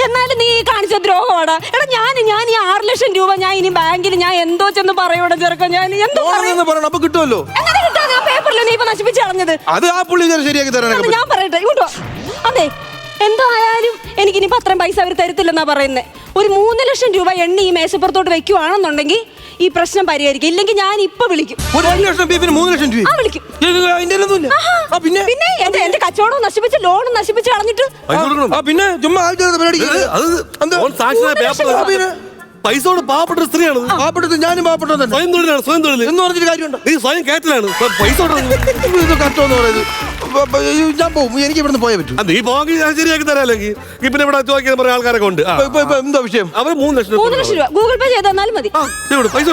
എന്നാലും നീ കാണിച്ച ദ്രോഹമാടാ. എടാ ഞാൻ ഈ 6 ലക്ഷം രൂപ ഞാൻ ഇനി ബാങ്കിൽ ഞാൻ എന്തോ ചെന്ന് പറയൂടെ ചെറുക്ക. ഞാൻ എന്തോ പറയണം, അപ്പൊ കിട്ടുമല്ലോ. എങ്ങനെ കിട്ടാതെ ആ പേപ്പറിൽ നീ ഇപ്പൊ നശിപ്പിച്ച് കളഞ്ഞത്? അത് ആ പുള്ളി ശരിയാക്കി തരാൻ. ഞാൻ പറയട്ടെ, ഇങ്ങോട്ട് വാ. അതെ, എന്തായാലും എനിക്കിനി അത്രയും പൈസ അവർ തരത്തില്ലെന്നാ പറയുന്നത്. ഒരു 3 ലക്ഷം രൂപ എണ്ണി ഈ മേശപ്പുറത്തോട്ട് വെക്കുവാണെന്നുണ്ടെങ്കിൽ ഈ പ്രശ്നം പരിഹരിക്കും. ഇല്ലെങ്കിൽ ഞാൻ ഇപ്പൊ വിളിക്കും. 1 ലക്ഷം ബീഫിന് 3 ലക്ഷം രൂപ വിളിക്കും. പിന്നെ പിന്നെ എന്റെ കച്ചവടം നശിപ്പിച്ച് ലോൺ നശിപ്പിച്ച് കളഞ്ഞിട്ട് പിന്നെ ചുമ്മാ പൈസയോട് പാവപ്പെട്ട ഒരു സ്ത്രീയാണ്. പാവപ്പെട്ടത് ഞാനും പാവപ്പെട്ടത് തന്നെ. സ്വയം തൊഴിലാണ്, സ്വയം തൊഴിൽ എന്ന് പറഞ്ഞിട്ട് കാര്യമുണ്ട്. നീ സ്വയം കയറ്റലാണ്. പൈസ ഇത് കഷ്ടമെന്ന് പറയുന്നത്. ഞാൻ പോകും, എനിക്ക് ഇവിടുന്ന് പോയേ പറ്റൂ. നീ പോകി ശരിയാക്കി തരാം. അല്ലെങ്കിൽ പിന്നെ ഇവിടെ ചോദിക്കാൻ പറയാൻ ആൾക്കാരൊക്കെ ഉണ്ട്. എന്താ വിഷയം? അവർ 3 ലക്ഷം 3 ലക്ഷം രൂപ ഗൂഗിൾ പേ ചെയ്ത് തന്നാലും മതി. പൈസ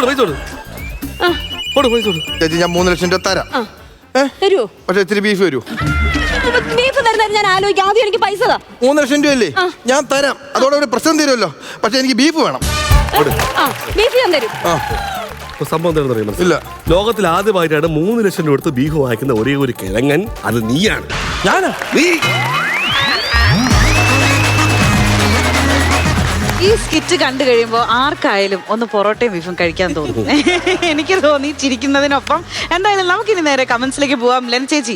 ചേച്ചി, ഞാൻ 3 ലക്ഷം രൂപ തരാം. തരുവോ? പക്ഷെ ഇത്തിരി ബീഫ് വരൂ. ബീഫ് തരുന്നത് ഞാൻ ആലോചിക്കാം. ആദ്യം എനിക്ക് പൈസ താ. 3 ലക്ഷം രൂപയല്ലേ? ഞാൻ തരാം. അതോടെ ഒരു പ്രശ്നം തീരുമല്ലോ. പക്ഷെ എനിക്ക് ബീഫ് വേണം. ബീഫ് ഞാൻ തരും. സംഭവം തരുന്ന ഇല്ല, ലോകത്തിൽ ആദ്യമായിട്ടാണ് 3 ലക്ഷം രൂപ എടുത്ത് ബീഫ് വാങ്ങിക്കുന്ന ഒരേ ഒരു കിഴങ്ങൻ. അത് നീയാണ്. ഞാനാ? നീ ഈ സ്കിറ്റ് കണ്ടു കഴിയുമ്പോൾ ആർക്കായാലും ഒന്ന് പൊറോട്ടയും ബീഫും കഴിക്കാൻ തോന്നും. എനിക്ക് തോന്നി ചിരിക്കുന്നതിനൊപ്പം. എന്തായാലും നമുക്കിനി നേരെ കമന്റ്സിലേക്ക് പോവാം. ലെൻ ചേച്ചി,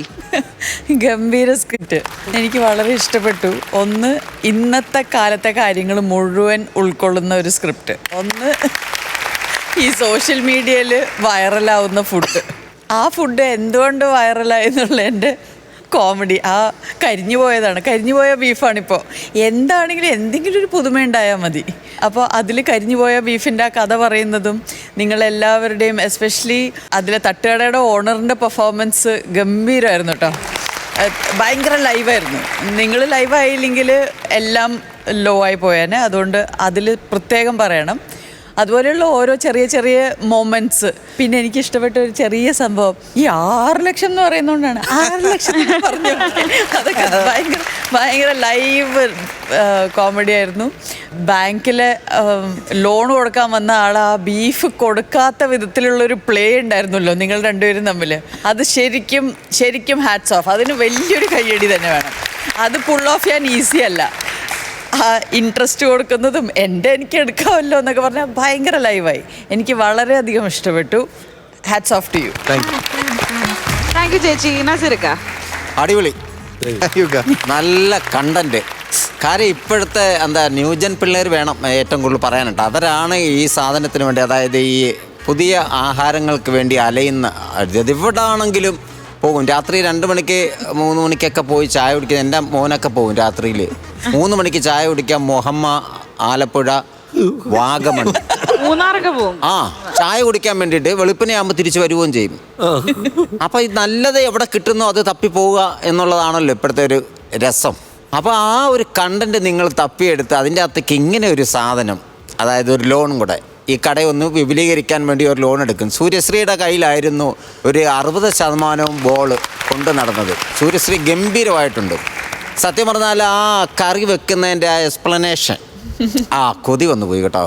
ഗംഭീര സ്ക്രിപ്റ്റ് എനിക്ക് വളരെ ഇഷ്ടപ്പെട്ടു. ഒന്ന്, ഇന്നത്തെ കാലത്തെ കാര്യങ്ങൾ മുഴുവൻ ഉൾക്കൊള്ളുന്ന ഒരു സ്ക്രിപ്റ്റ്. ഒന്ന്, ഈ സോഷ്യൽ മീഡിയയിൽ വൈറലാവുന്ന ഫുഡ്. ആ ഫുഡ് എന്തുകൊണ്ട് വൈറലായി എന്നുള്ള എൻ്റെ കോമഡി. ആ കരിഞ്ഞുപോയ ബീഫാണിപ്പോൾ. എന്താണെങ്കിലും എന്തെങ്കിലും ഒരു പുതുമ ഉണ്ടായാൽ മതി. അപ്പോൾ അതിൽ കരിഞ്ഞുപോയ ബീഫിൻ്റെ ആ കഥ പറയുന്നതും നിങ്ങളെല്ലാവരുടെയും, എസ്പെഷ്യലി അതിലെ തട്ടുകടയുടെ ഓണറിൻ്റെ പെർഫോമൻസ് ഗംഭീരമായിരുന്നു കേട്ടോ. ഭയങ്കര ലൈവായിരുന്നു. നിങ്ങൾ ലൈവായില്ലെങ്കിൽ എല്ലാം ലോ ആയി പോയേനെ. അതുകൊണ്ട് അതിൽ പ്രത്യേകം പറയണം. അതുപോലെയുള്ള ഓരോ ചെറിയ ചെറിയ മൊമെന്റ്സ്. പിന്നെ എനിക്ക് ഇഷ്ടപ്പെട്ട ഒരു ചെറിയ സംഭവം, ഈ 6 ലക്ഷം എന്ന് പറയുന്നതുകൊണ്ടാണ് 6 ലക്ഷം പറഞ്ഞു. അതൊക്കെ ഭയങ്കര ലൈവ് കോമഡി ആയിരുന്നു. ബാങ്കിലെ ലോൺ കൊടുക്കാൻ വന്ന ആൾ ആ ബീഫ് കൊടുക്കാത്ത വിധത്തിലുള്ളൊരു പ്ലേ ഉണ്ടായിരുന്നല്ലോ നിങ്ങൾ രണ്ടുപേരും തമ്മിൽ. അത് ശരിക്കും ഹാറ്റ്സ് ഓഫ്. അതിന് വലിയൊരു കയ്യടി തന്നെ വേണം. അത് പുൾ ഓഫ് ചെയ്യാൻ ഈസി അല്ല. ആ ഇൻട്രസ്റ്റ് കൊടുക്കുന്നതും എനിക്ക് എടുക്കാമല്ലോ എന്നൊക്കെ പറഞ്ഞാൽ ഭയങ്കര ലൈവായി. എനിക്ക് വളരെയധികം ഇഷ്ടപ്പെട്ടു. Hats off to you. Thank you ചേച്ചി. നസീർക്ക, അടിപൊളി, നല്ല കണ്ടന്റ്. കാര്യം ഇപ്പോഴത്തെ ന്യൂജൻ പിള്ളേർ വേണം ഏറ്റവും കൂടുതൽ പറയാനുണ്ട്. അവരാണ് ഈ സാധനത്തിന് വേണ്ടി, അതായത് ഈ പുതിയ ആഹാരങ്ങൾക്ക് വേണ്ടി അലയുന്ന. എവിടാണെങ്കിലും പോകും. രാത്രി 2 മണിക്ക് 3 മണിക്കൊക്കെ പോയി ചായ കുടിക്കാൻ. എൻ്റെ മോനൊക്കെ പോകും രാത്രിയിൽ 3 മണിക്ക് ചായ കുടിക്കാൻ. മൊഹമ്മ, ആലപ്പുഴ, വാഗമൺ, മൂന്നാറൊക്കെ പോകും. ചായ കുടിക്കാൻ വേണ്ടിയിട്ട് വെളുപ്പിനെയാകുമ്പോൾ തിരിച്ചു വരുകയും ചെയ്യും. അപ്പം ഈ നല്ലത് എവിടെ കിട്ടുന്നോ അത് തപ്പിപ്പോവുക എന്നുള്ളതാണല്ലോ ഇപ്പോഴത്തെ ഒരു രസം. അപ്പോൾ ആ ഒരു കണ്ടന്റ് നിങ്ങൾ തപ്പിയെടുത്ത് അതിൻ്റെ അകത്തേക്ക് ഇങ്ങനെ ഒരു സാധനം, അതായത് ഒരു ലോണും കൂടെ, ഈ കടയൊന്ന് വിപുലീകരിക്കാൻ വേണ്ടി ഒരു ലോൺ എടുക്കും. സൂര്യശ്രീയുടെ കയ്യിലായിരുന്നു ഒരു 60% ബോൾ കൊണ്ട് നടന്നത്. സൂര്യശ്രീ ഗംഭീരമായിട്ടുണ്ട്. സത്യം പറഞ്ഞാൽ ആ കറി വെക്കുന്നതിൻ്റെ ആ എക്സ്പ്ലനേഷൻ ആ കൊതി വന്നു പോയി കേട്ടോ.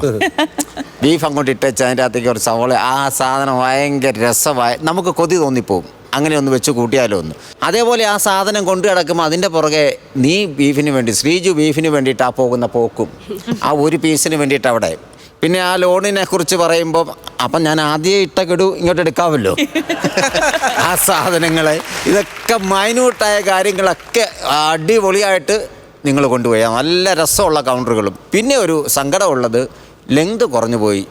ബീഫ് അങ്ങോട്ട് ഇട്ടേച്ച് അതിൻ്റെ അകത്തേക്ക് ഒരു സവോള, ആ സാധനം ഭയങ്കര രസമായി, നമുക്ക് കൊതി തോന്നിപ്പോവും. അങ്ങനെ ഒന്ന് വെച്ച് കൂട്ടിയാലോ ഒന്ന്. അതേപോലെ ആ സാധനം കൊണ്ടു കിടക്കുമ്പോൾ അതിൻ്റെ പുറകെ നീ ബീഫിന് വേണ്ടി, ശ്രീജു ബീഫിന് വേണ്ടിയിട്ട് ആ പോകുന്ന പോക്കും, ആ ഒരു പീസിന് വേണ്ടിയിട്ട് അവിടെ. പിന്നെ ആ ലോണിനെ കുറിച്ച് പറയുമ്പോൾ അപ്പം ഞാൻ ആദ്യം ഇട്ട ഗഡു ഇങ്ങോട്ട് എടുക്കാമല്ലോ. ആ സാധനങ്ങളെ ഇതൊക്കെ മൈന്യൂട്ടായ കാര്യങ്ങളൊക്കെ അടിപൊളിയായിട്ട് നിങ്ങൾ കൊണ്ടുപോയി. നല്ല രസമുള്ള കൗണ്ടറുകളും. പിന്നെ ഒരു സങ്കടമുള്ളത് ലെങ്ത് കുറഞ്ഞു പോയി,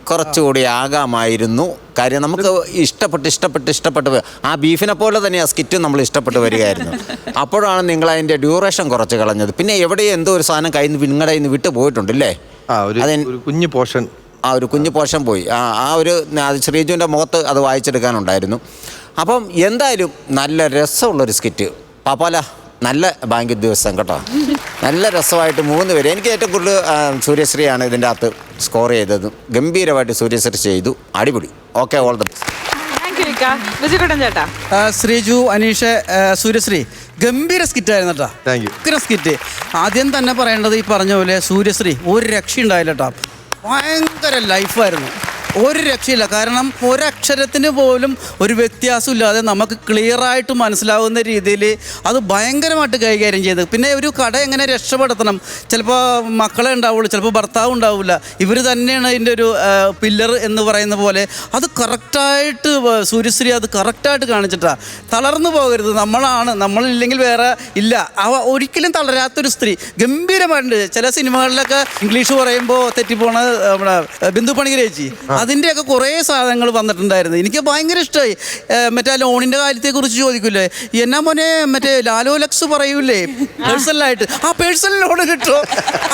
കുറച്ചുകൂടി ആകാമായിരുന്നു. കാര്യം നമുക്ക് ഇഷ്ടപ്പെട്ട് ആ ബീഫിനെ പോലെ തന്നെ ആ സ്കിറ്റും നമ്മൾ ഇഷ്ടപ്പെട്ട് വരികയായിരുന്നു. അപ്പോഴാണ് നിങ്ങൾ അതിൻ്റെ ഡ്യൂറേഷൻ കുറച്ച് കളഞ്ഞത്. പിന്നെ എവിടെയോ എന്തോ ഒരു സാധനം കയ്യിൽ നിന്ന് നിങ്ങളുടെ കയ്യിൽ നിന്ന് വിട്ടു പോയിട്ടുണ്ടല്ലേ? ഒരു കുഞ്ഞു പോർഷൻ, ആ ഒരു കുഞ്ഞു പോർഷൻ പോയി. ആ ഒരു ശ്രീജുവിൻ്റെ മുഖത്ത് അത് വായിച്ചെടുക്കാനുണ്ടായിരുന്നു. അപ്പം എന്തായാലും നല്ല രസമുള്ളൊരു സ്കിറ്റ്. പാപ്പാല നല്ല ബാങ്ക് ദിവസം കേട്ടോ. നല്ല രസമായിട്ട് 3 പേര്. എനിക്ക് ഏറ്റവും കൂടുതൽ സൂര്യശ്രീയാണ് ഇതിൻ്റെ അകത്ത് സ്കോർ ചെയ്തത്. ഗംഭീരമായിട്ട് സൂര്യശ്രീ ചെയ്തു. അടിപൊളി. Okay, all the best. ചേട്ടാ, ശ്രീജു, അനീഷ്, സൂര്യശ്രീ ഗംഭീര സ്കിറ്റായിരുന്നു കേട്ടോ. Thank you. ഉഗ്ര സ്കിറ്റ്. ആദ്യം തന്നെ പറയേണ്ടത് ഈ പറഞ്ഞ പോലെ സൂര്യശ്രീ ഒരു രക്ഷ ഉണ്ടായില്ല കേട്ടോ. ഭയങ്കര ലൈഫായിരുന്നു, ഒരു രക്ഷയില്ല. കാരണം ഒരക്ഷരത്തിന് പോലും ഒരു വ്യത്യാസമില്ലാതെ നമുക്ക് ക്ലിയറായിട്ട് മനസ്സിലാവുന്ന രീതിയിൽ അത് ഭയങ്കരമായിട്ട് കൈകാര്യം ചെയ്ത്. പിന്നെ ഒരു കട എങ്ങനെ രക്ഷപ്പെടുത്തണം, ചിലപ്പോൾ മക്കളെ ഉണ്ടാവുള്ളൂ, ചിലപ്പോൾ ഭർത്താവ് ഉണ്ടാവില്ല, ഇവർ തന്നെയാണ് അതിൻ്റെ ഒരു പില്ലർ എന്ന് പറയുന്ന പോലെ അത് കറക്റ്റായിട്ട് സൂര്യശ്രീ അത് കറക്റ്റായിട്ട് കാണിച്ചിട്ടാണ്. തളർന്നു പോകരുത്, നമ്മളില്ലെങ്കിൽ വേറെ ഇല്ല. ഒരിക്കലും തളരാത്തൊരു സ്ത്രീ ഗംഭീരമായിട്ടുണ്ട്. ചില സിനിമകളിലൊക്കെ ഇംഗ്ലീഷ് പറയുമ്പോൾ തെറ്റിപ്പോണ നമ്മുടെ ബിന്ദു പണിക്കരേച്ചി, അതിൻ്റെയൊക്കെ കുറേ സാധനങ്ങൾ വന്നിട്ടുണ്ടായിരുന്നു. എനിക്ക് ഭയങ്കര ഇഷ്ടമായി. മറ്റേ ലോണിൻ്റെ കാര്യത്തെക്കുറിച്ച് ചോദിക്കൂലേ, എന്നാ മോനെ മറ്റേ ലാലോ ലക്സ് പറയൂലേ പേഴ്സണലായിട്ട്, ആ പേഴ്സണൽ ലോൺ കിട്ടുമോ,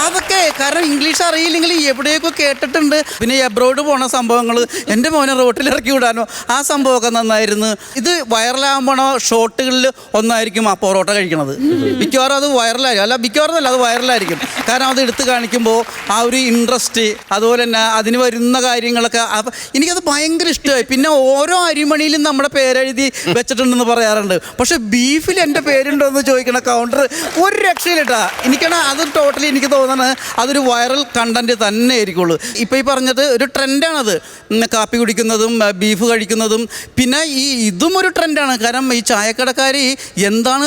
അതൊക്കെ. കാരണം ഇംഗ്ലീഷ് അറിയില്ലെങ്കിൽ എവിടെയൊക്കെ കേട്ടിട്ടുണ്ട്. പിന്നെ എബ്രോഡ് പോണ സംഭവങ്ങൾ, എൻ്റെ മോനെ റോട്ടിൽ ഇറക്കി വിടാനോ ആ സംഭവമൊക്കെ നന്നായിരുന്നു. ഇത് വൈറലാകുമ്പോഴോ ഷോട്ടുകളിൽ ഒന്നായിരിക്കും ആ പൊറോട്ട കഴിക്കണത്. മിക്കവാറും അത് വൈറലായിരിക്കും. അല്ല മിക്കവാറും അല്ല, അത് വൈറലായിരിക്കും. കാരണം അത് എടുത്ത് കാണിക്കുമ്പോൾ ആ ഒരു ഇൻട്രസ്റ്റ്, അതുപോലെ തന്നെ അതിന് വരുന്ന കാര്യങ്ങളൊക്കെ എനിക്കത് ഭയങ്കര ഇഷ്ടമായി. പിന്നെ ഓരോ അരിമണിയിലും നമ്മുടെ പേരെഴുതി വെച്ചിട്ടുണ്ടെന്ന് പറയാറുണ്ട്. പക്ഷെ ബീഫിൽ എൻ്റെ പേരുണ്ടോ എന്ന് ചോദിക്കണ കൗണ്ടർ ഒരു രക്ഷയിലിട്ടാ. എനിക്കാണ് അത് ടോട്ടലി എനിക്ക് തോന്നുന്നത് അതൊരു വൈറൽ കണ്ടന്റ് തന്നെ ആയിരിക്കുള്ളൂ. ഇപ്പം ഈ പറഞ്ഞത് ഒരു ട്രെൻഡാണത്, കാപ്പി കുടിക്കുന്നതും ബീഫ് കഴിക്കുന്നതും. പിന്നെ ഇതും ഒരു ട്രെൻഡാണ്. കാരണം ഈ ചായക്കടക്കാർ എന്താണ്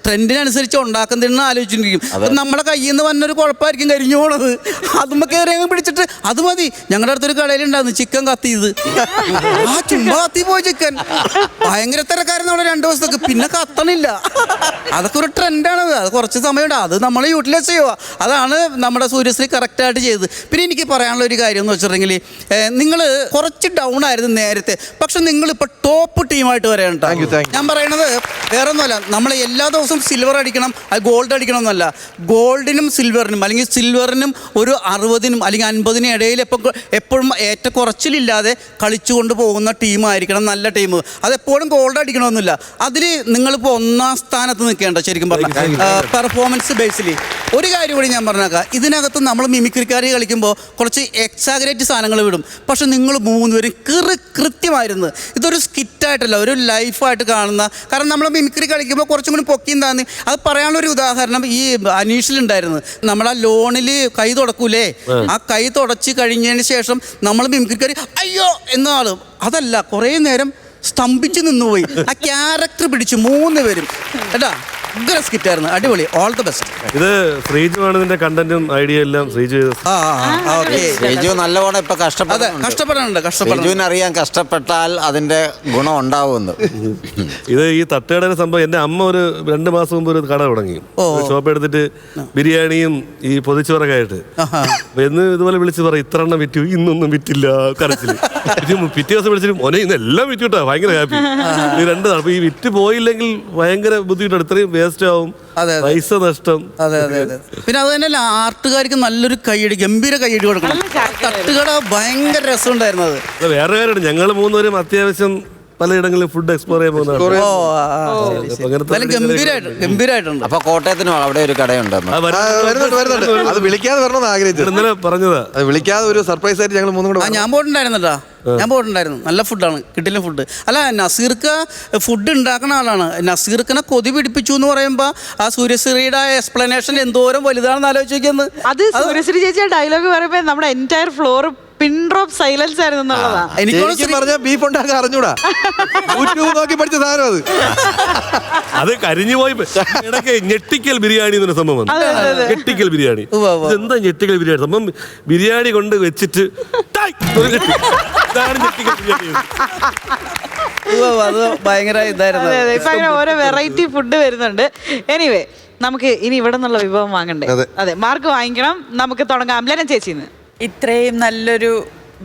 ട്രെൻഡിനനുസരിച്ച് ഉണ്ടാക്കുന്നതെന്ന് ആലോചിച്ചിരിക്കും. നമ്മുടെ കയ്യിൽ നിന്ന് വന്നൊരു കുഴപ്പമായിരിക്കും കരിഞ്ഞു പോണത്. അതുമ്മ കയറി പിടിച്ചിട്ട് അത് മതി. ഞങ്ങളുടെ അടുത്തൊരു കടയിലുണ്ടായിരുന്നു ചിക്കൻ കത്തിയത്, ആ ചുമ്മാ കത്തി പോയി ചിക്കൻ. ഭയങ്കര തിരക്കാരെന്നാണ് 2 ദിവസത്തേക്ക്, പിന്നെ കത്തണില്ല. അതൊക്കെ ഒരു ട്രെൻഡാണത്. അത് കുറച്ച് സമയമുണ്ട്, അത് നമ്മൾ യൂട്ടിലൈസ് ചെയ്യുക. അതാണ് നമ്മുടെ സൂര്യശ്രീ കറക്റ്റായിട്ട് ചെയ്തത്. പിന്നെ എനിക്ക് പറയാനുള്ള ഒരു കാര്യം എന്ന് വെച്ചിട്ടുണ്ടെങ്കിൽ, നിങ്ങൾ കുറച്ച് ഡൗൺ ആയിരുന്നു നേരത്തെ, പക്ഷെ നിങ്ങളിപ്പോൾ ടോപ്പ് ടീമായിട്ട് വരാനുണ്ട്. ഞാൻ പറയണത് വേറെ ഒന്നുമല്ല, നമ്മൾ എല്ലാ ദിവസവും സിൽവർ അടിക്കണം, അത് ഗോൾഡ് അടിക്കണം എന്നല്ല. ഗോൾഡിനും സിൽവറിനും അല്ലെങ്കിൽ സിൽവറിനും ഒരു 60-നും അല്ലെങ്കിൽ 50-നും ഇടയിൽ എപ്പോഴും കുറച്ചിലില്ലാതെ കളിച്ചുകൊണ്ട് പോകുന്ന ടീമായിരിക്കണം നല്ല ടീം. അതെപ്പോഴും ഗോൾഡ് അടിക്കണമെന്നില്ല. അതിൽ നിങ്ങളിപ്പോൾ 1ാം സ്ഥാനത്ത് നിൽക്കേണ്ട. ശരിക്കും പറഞ്ഞാൽ പെർഫോമൻസ് ബേസിൽ ഒരു കാര്യം കൂടി ഞാൻ പറഞ്ഞേക്കാം. ഇതിനകത്ത് നമ്മൾ മിമിക്രിക്കാർ കളിക്കുമ്പോൾ കുറച്ച് എക്സാഗ്രേറ്റ് സാധനങ്ങൾ വിടും. പക്ഷെ നിങ്ങൾ 3 പേരും കൃത്യമായിരുന്നു. ഇതൊരു സ്കിറ്റായിട്ടല്ല, ഒരു ലൈഫായിട്ട് കാണുന്ന. കാരണം നമ്മൾ മിമിക്രി കളിക്കുമ്പോൾ കുറച്ചും കൂടി പൊക്കിയും താന്നി. അത് പറയാനുള്ളൊരു ഉദാഹരണം ഈ അനീഷിലുണ്ടായിരുന്നു. നമ്മളാ ലോണിൽ കൈ തുടക്കൂലേ, ആ കൈ തുടച്ച് കഴിഞ്ഞതിന് ശേഷം നമ്മൾ മിമിക്രിക്കാർ അയ്യോ എന്നാളും അതല്ല, കുറേ നേരം സ്തംഭിച്ച് നിന്നുപോയി. ആ ക്യാരക്ടർ പിടിച്ചു 3 പേരും കേട്ടാ. ഉഗ്ര സ്കിറ്റായിരുന്നു, അടിപൊളി. All the best. ഇത് ശ്രീജു ആണ് ഇതിന്റെ കണ്ടന്റും ഐഡിയ എല്ലാം ശ്രീജു. ശ്രീജു നല്ലവണ്ണം ഇപ്പൊ കഷ്ടപ്പെടുന്നുണ്ട്. ശ്രീജുവിന് അറിയാൻ കഷ്ടപ്പെട്ടാൽ അതിന്റെ ഗുണം ഉണ്ടാവുമെന്ന്. ഇത് ഈ തട്ടുകടയുടെ സംഭവം എന്റെ അമ്മ ഒരു 2 മാസം മുമ്പ് ഒരു കട തുടങ്ങി. ഷോപ്പ് എടുത്തിട്ട് ബിരിയാണിയും ഈ പൊതിച്ചോറൊക്കെ ആയിട്ട്. അപ്പൊ എന്ന് ഇതുപോലെ വിളിച്ച് പറയും, ഇത്ര എണ്ണം വിറ്റു, ഇന്നൊന്നും വിറ്റില്ല, കരച്ചില്. പിറ്റേ ദിവസം വിളിച്ചിട്ട് മോനെ ഇന്ന് എല്ലാം വിറ്റുട്ടാ, ഭയങ്കര ഹാപ്പി. ഈ 2 അപ്പൊ ഈ വിറ്റ് പോയില്ലെങ്കിൽ ഭയങ്കര ബുദ്ധിമുട്ടാണ്. ഇത്രയും വേസ്റ്റ് ആവും, പൈസ നഷ്ടം. പിന്നെ അത് തന്നെയല്ല, ആർട്ടുകാർക്ക് നല്ലൊരു കൈയടി, ഗംഭീര കൈയടി കൊടുക്കണം. തട്ടുകട ഭയങ്കര രസമുണ്ടായിരുന്നത്. വേറെ കാര്യമാണ്, ഞങ്ങൾ 3 പേരും അത്യാവശ്യം പലയിടങ്ങളിലും ഫുഡ് എക്സ്പ്ലോർ ചെയ്യാൻ പോകുന്നതാണ് ഓ അപ്പൊ അങ്ങനത്തെ എന്നാലും ഗംഭീരമായിട്ടുണ്ട്. അപ്പൊ കോട്ടയത്തിനും അവിടെ ഒരു കടയുണ്ടെന്ന്. വരുന്നുണ്ട്. അത് വിളിക്കാതെ വരണമെന്ന് ആഗ്രഹിച്ചു. ഇന്നലെ പറഞ്ഞതാ. അത് വിളിക്കാതെ ഒരു സർപ്രൈസ് ആയിട്ട് ഞങ്ങൾ മൂന്നും കൂടെ ഞാൻ പോയിട്ടുണ്ടായിരുന്നല്ലോ. ഞാൻ പോയിട്ടുണ്ടായിരുന്നു. നല്ല ഫുഡാണ്, കിട്ടില്ല ഫുഡ്. അല്ല, നസീർക്ക് ഫുഡ് ഉണ്ടാക്കുന്ന ആളാണ്. നസീർക്കിനെ കൊതി പിടിപ്പിച്ചു എന്ന് പറയുമ്പോൾ ആ സൂര്യശ്രീയുടെ എക്സ്പ്ലനേഷൻ എന്തോരം വലുതാണെന്ന് ആലോചിക്കുന്നത്. അത് സൂര്യശ്രീ ചേച്ചിയുടെ ഡയലോഗ് പറയുമ്പോ നമ്മുടെ എൻറ്റയർ ഫ്ലോർ പിൻ ഡ്രോപ്പ് സൈലൻസ് ആയിരുന്നു എന്നുള്ളതാ. എനിക്ക് പറഞ്ഞ ബീഫ് ഉണ്ടാക്കാൻ അറിഞ്ഞൂടാ. യൂട്യൂബ് നോക്കി പഠിച്ച സാധനം അത്. അത് കരിഞ്ഞു പോയി. ഇടയ്ക്ക് ഞെട്ടിക്കൽ ബിരിയാണി എന്നൊരു സംഭവം വന്നു. ഞെട്ടിക്കൽ ബിരിയാണി. എന്താ ഞെട്ടിക്കൽ ബിരിയാണി? സംഭവം ബിരിയാണി കൊണ്ട് വെച്ചിട്ട് ടായ് ഒരു ഞെട്ടി. ഇതാണ് ഞെട്ടിക്കൽ ബിരിയാണി. അത് ഭയങ്കര ഇതായിരുന്നു. ഇപ്പൊ അങ്ങനെ ഓരോ വെറൈറ്റി ഫുഡ് വരുന്നുണ്ട്. എനിവേ, നമുക്ക് ഇനി ഇവിടെ നിന്നുള്ള വിഭവം വാങ്ങണ്ടേ? അതെ, മാർക്ക് വാങ്ങിക്കണം. നമുക്ക് തുടങ്ങാം. ലെന ചേച്ചിന്ന്. ഇത്രയും നല്ലൊരു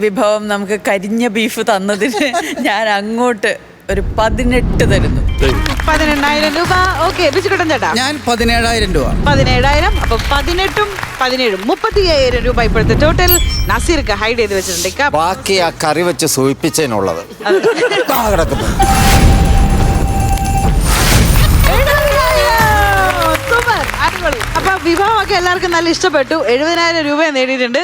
വിഭവം നമുക്ക് കരിഞ്ഞ ബീഫ് തന്നതിന് ഞാൻ അങ്ങോട്ട് ഒരു 18 തരുന്നു. 18,000 രൂപ. ഓക്കെ, ബിച്ചുകുട്ടൻ ചേട്ടാ. ഞാൻ 17,000 രൂപ. 17,000. അപ്പൊ 18ഉം 17ഉം 35,000 രൂപ ഇപ്പോഴത്തെ ടോട്ടൽ. നസീർക്ക് ഹൈഡ് ചെയ്ത് വെച്ചിട്ടുണ്ട്. ബാക്കി ആ കറി വെച്ച് സൂചിപ്പിച്ചതിനുള്ളത് കിടക്കുന്നു. അപ്പൊ വിഭവമൊക്കെ എല്ലാവർക്കും നല്ല ഇഷ്ടപ്പെട്ടു. 70,000 രൂപ നേടിയിട്ടുണ്ട്.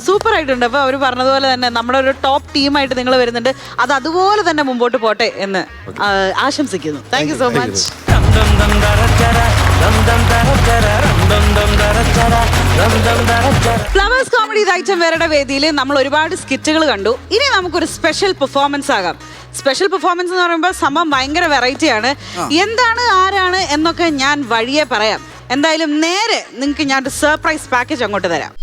സൂപ്പർ ആയിട്ടുണ്ട്. അപ്പൊ അവർ പറഞ്ഞതുപോലെ തന്നെ നമ്മുടെ ഒരു ടോപ്പ് ടീമായിട്ട് നിങ്ങൾ വരുന്നുണ്ട്. അത് അതുപോലെ തന്നെ മുമ്പോട്ട് പോട്ടെ എന്ന് ആശംസിക്കുന്നു. Thank you so much. Flowers comedy item വേറെ വേദിയിൽ നമ്മൾ ഒരുപാട് സ്കിറ്റുകൾ കണ്ടു. ഇനി നമുക്കൊരു സ്പെഷ്യൽ പെർഫോമൻസ് ആകാം. സ്പെഷ്യൽ പെർഫോമൻസ് എന്ന് പറയുമ്പോൾ സംഭവം ഭയങ്കര വെറൈറ്റി ആണ്. എന്താണ്, ആരാണ് എന്നൊക്കെ ഞാൻ വഴിയെ പറയാം. എന്തായാലും നേരെ നിങ്ങൾക്ക് ഞാൻ ഒരു സർപ്രൈസ് പാക്കേജ് അങ്ങോട്ട് തരാം.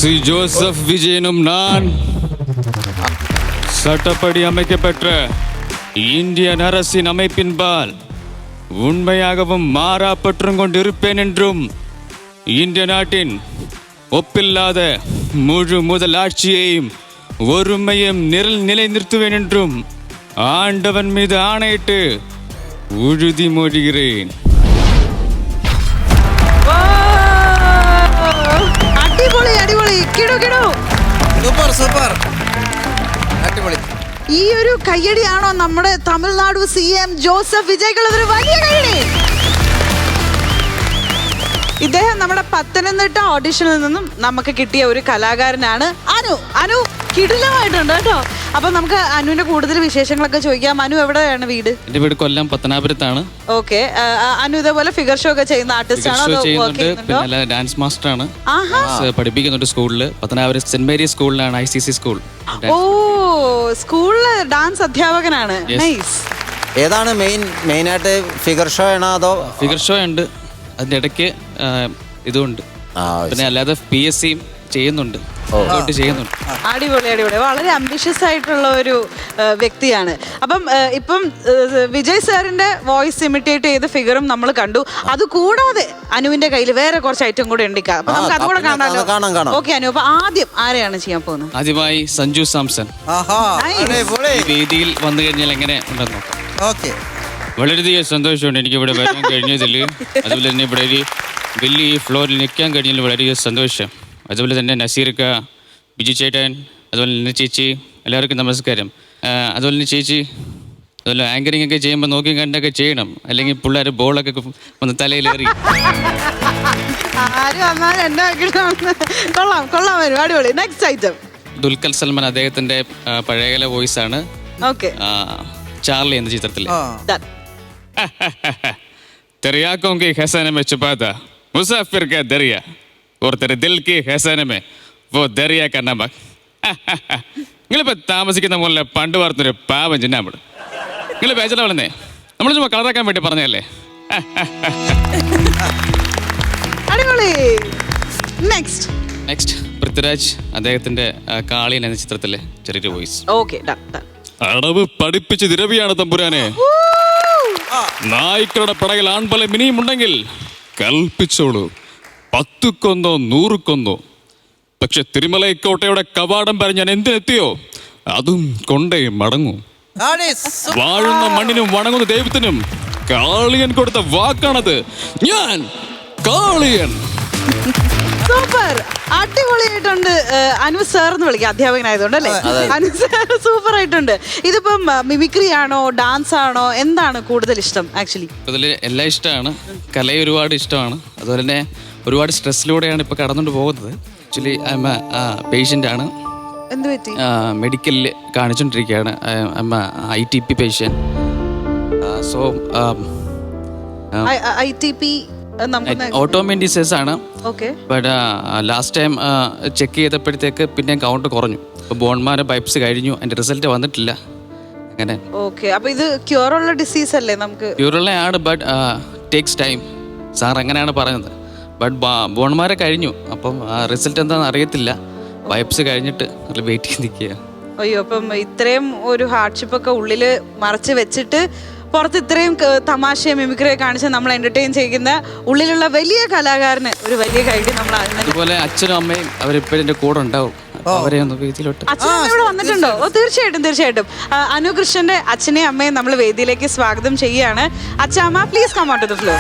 சி ஜோசப் விஜயனும் நான் சட்டப்படி அமைக்கப்பெற்ற இந்தியன் அரசின் அமைப்பின்பால் உண்மையாகவும் மாறாப்பற்றும் கொண்டிருப்பேன் என்றும் இந்திய நாட்டின் ஒப்பில்லாத முழு முதலாட்சியையும் ஒருமையும் நிலைநிறுத்துவேன் என்றும் ஆண்டவன் மீது ஆணையிட்டு உறுதிமொழிகிறேன். അടിപൊളി അടിപൊളി, കിടു കിടു. സൂപ്പർ സൂപ്പർ, അടിപൊളി. ഈ ഒരു കയ്യടിയാണോ നമ്മുടെ തമിഴ്നാട് CM ജോസഫ് വിജയ്ക്കുള്ളതൊരു വലിയ കയ്യടി. ഇദ്ദേഹം നമ്മുടെ പത്തനംതിട്ട ഓഡിഷനിൽ നിന്നും നമുക്ക് കിട്ടിയ ഒരു കലാകാരനാണ്. അനു കിടിലമായിട്ടുണ്ട് കേട്ടോ. അപ്പൊ നമുക്ക് അനുവിന്റെ കൂടുതൽ വിശേഷങ്ങളൊക്കെ ചോദിക്കാം. അനു എവിടെയാണ് വീട്? എന്റെ വീട് കൊല്ലം പത്തനാപുരത്താണ്. ഓക്കെ. അനു ഇതേപോലെ ഫിഗർ ഷോ ഒക്കെ ചെയ്യുന്ന ആർട്ടിസ്റ്റ് ആണോ? പിന്നെ ഡാൻസ് മാസ്റ്റർ ആണ്. പഠിപ്പിക്കുന്നുണ്ട് സ്കൂളില്. പത്തനാപുരം സെന്റ് മേരീസ് സ്കൂളിലാണ്, ICC സ്കൂൾ. ഓ, സ്കൂളില് ഡാൻസ് അധ്യാപകനാണ്. നൈസ്. ഏതാണ് മെയിനായിട്ട് ഫിഗർ ഷോ ആണോ അതോ? ഫിഗർ ഷോ ഉണ്ട്, അതിന്റെ ഇടയ്ക്ക് ഇതുണ്ട്. പിന്നെ അല്ലാതെ PSCയും ചെയ്യുന്നുണ്ട്. അടിപൊളി അടിപൊളി, വളരെ അംബിഷ്യസ് ആയിട്ടുള്ള ഒരു വ്യക്തിയാണ്. അപ്പം ഇപ്പം വിജയ് സാറിന്റെ വോയിസ് ഇമിറ്റേറ്റ് ചെയ്ത ഫിഗറും നമ്മൾ കണ്ടു. അത് കൂടാതെ അനുവിന്റെ കയ്യിൽ വേറെ കുറച്ച് ഐറ്റം കൂടെ ഉണ്ട്. അപ്പൊ നമുക്ക് അതുകൂടെ കാണാമല്ലോ. ഓക്കെ അനു, അപ്പൊ ആദ്യം ആരെയാണ് ചെയ്യാൻ പോകുന്നത്? ആദ്യമായി സഞ്ജു സാംസൺ വേദിയിൽ വന്നു കഴിഞ്ഞാൽ എങ്ങനെ ഉണ്ടെന്ന് നോക്കാം. വളരെയധികം സന്തോഷമുണ്ട് എനിക്ക് ഇവിടെ വരാൻ കഴിഞ്ഞതിൽ. അതുപോലെ തന്നെ ഇവിടെ ഒരു വലിയ ഈ ഫ്ലോറിൽ നിൽക്കാൻ കഴിഞ്ഞതിൽ വളരെയധികം സന്തോഷം. അതുപോലെ തന്നെ നസീർക്ക, ബിജു ചേട്ടൻ, അതുപോലെ തന്നെ ചേച്ചി, എല്ലാവർക്കും നമസ്കാരം. അതുപോലെ തന്നെ ചേച്ചി, അതുപോലെ ആങ്കറിംഗ് ഒക്കെ ചെയ്യുമ്പോൾ നോക്കി കണ്ടൊക്കെ ചെയ്യണം, അല്ലെങ്കിൽ പിള്ളേർ ബോളൊക്കെ ഒന്ന് തലയിലേറി. ദുൽഖർ സൽമാൻ, അദ്ദേഹത്തിന്റെ പഴയകാല വോയിസ് ആണ്. ചാർലി എന്ന ചിത്രത്തിലെ दरियाकों के खजाने में छुपा था मुसाफिर का दरिया और तेरे दिल के खजाने में वो दरिया का नमक. നിങ്ങളിപ്പോൾ താമസിക്കുന്ന മുകളിലെ പണ്ട് വാർത്തൊരു പാവം ചിന്നാമ്പട്. നിങ്ങൾ ബേജല വളർന്നേ നമ്മൾ ചുമ്മാ കളറാക്കാൻ വേണ്ടി പറഞ്ഞതല്ലേ. അടിപൊളി. നെക്സ്റ്റ് പൃഥ്വിരാജ്, അദ്ദേഹത്തിന്റെ കാളിയൻ എന്ന ചിത്രത്തിലെ ചെറിയൊരു വോയിസ്. Okay, done. അടവ് പഠിപ്പിച്ച് ദിരവിയാണ് തമ്പുരാനെ. നായ്ക്കളുടെ പിറകിൽ ആൺപലം ഇനിയും ഉണ്ടെങ്കിൽ കൽപ്പിച്ചോളൂ, 10 കൊന്നോ 100 കൊന്നോ. പക്ഷെ തിരുമലൈക്കോട്ടയുടെ കവാടം പറഞ്ഞ് ഞാൻ എന്തിനെത്തിയോ അതും കൊണ്ടേ മടങ്ങൂ. വാഴുന്ന മണ്ണിനും വണങ്ങുന്ന ദൈവത്തിനും കാളിയൻ കൊടുത്ത വാക്കാണത്. ഞാൻ കാളിയൻ. സൂപ്പർ, അടിപൊളിയായിട്ടുണ്ട്. അനു സാർ എന്ന് വിളിക്കാം, അധ്യാപകനായതുകൊണ്ട് അല്ലേ? അനു സാർ സൂപ്പർ ആയിട്ടുണ്ട്. ഇതിപ്പം മിമിക്രി ആണോ ഡാൻസ് ആണോ, എന്താണ് കൂടുതൽ ഇഷ്ടം? ആക്ച്വലി അതിൽ എല്ലാം ഇഷ്ടമാണ്. കലയെ ഒരുപാട് ഇഷ്ടമാണ്. അതുപോലെ തന്നെ ഒരുപാട് സ്ട്രെസ്സിലൂടെയാണ് ഇപ്പോൾ കടന്നുകൊണ്ട് പോകുന്നത്. ആക്ച്വലി പേഷ്യൻ്റ് ആണ്. എന്ത് പറ്റി? മെഡിക്കലിൽ കാണിച്ചുകൊണ്ടിരിക്കുകയാണ്. ITP patient. So ITP autoimmune disease ആണ്. Okay. But last time check ചെയ്തപ്പോഴത്തേക്ക് പിന്നെ കൗണ്ട് കുറഞ്ഞു. ഇപ്പോൾ ബോൺമാരെ പൈപ്സ് കഴിഞ്ഞു, അതിൻ്റെ റിസൾട്ട് വന്നിട്ടില്ല. അങ്ങനെ ഓക്കെ. അപ്പൊ ഇത് ക്യൂർ ഉള്ള ഡിസീസ് അല്ലേ? നമുക്ക് ക്യൂറുള്ള ആണ്, ബട്ട് ടേക്സ് ടൈം സാർ അങ്ങനെയാണ് പറഞ്ഞത്. ബട്ട് ബോൺമാരെ കഴിഞ്ഞു, അപ്പം റിസൾട്ട് എന്താണെന്ന് അറിയത്തില്ല. പൈപ്സ് കഴിഞ്ഞിട്ട് വെയിറ്റ് ചെയ്ത് നിൽക്കുക. അയ്യോ, അപ്പം ഇത്രയും ഒരു ഹാർഡ്ഷിപ്പ് ഒക്കെ ഉള്ളില് മറച്ച് വെച്ചിട്ട് പുറത്ത് ഇത്രയും തമാശയും മിമിക്രിയൊക്കെ കാണിച്ച് നമ്മൾ എന്റർടൈൻ ചെയ്യുന്ന ഉള്ളിലുള്ള വലിയ കലാകാരന് ഒരു വലിയ കൈഡി നമ്മൾ അതുപോലെ അച്ഛനും അമ്മയും അവരിപ്പോഴും എൻ്റെ കൂടെ ഉണ്ടാവും. അവരെ ഒന്ന് വേദിയിലോട്ട്. അച്ഛനും അമ്മയും ഇവിടെ വന്നിട്ടുണ്ടോ? ഓ, തീർച്ചയായിട്ടും. അനുകൃഷ്ണന്റെ അച്ഛനെയും അമ്മയും നമ്മൾ വേദിയിലേക്ക് സ്വാഗതം ചെയ്യുകയാണ്. Achamma, please come on to the floor.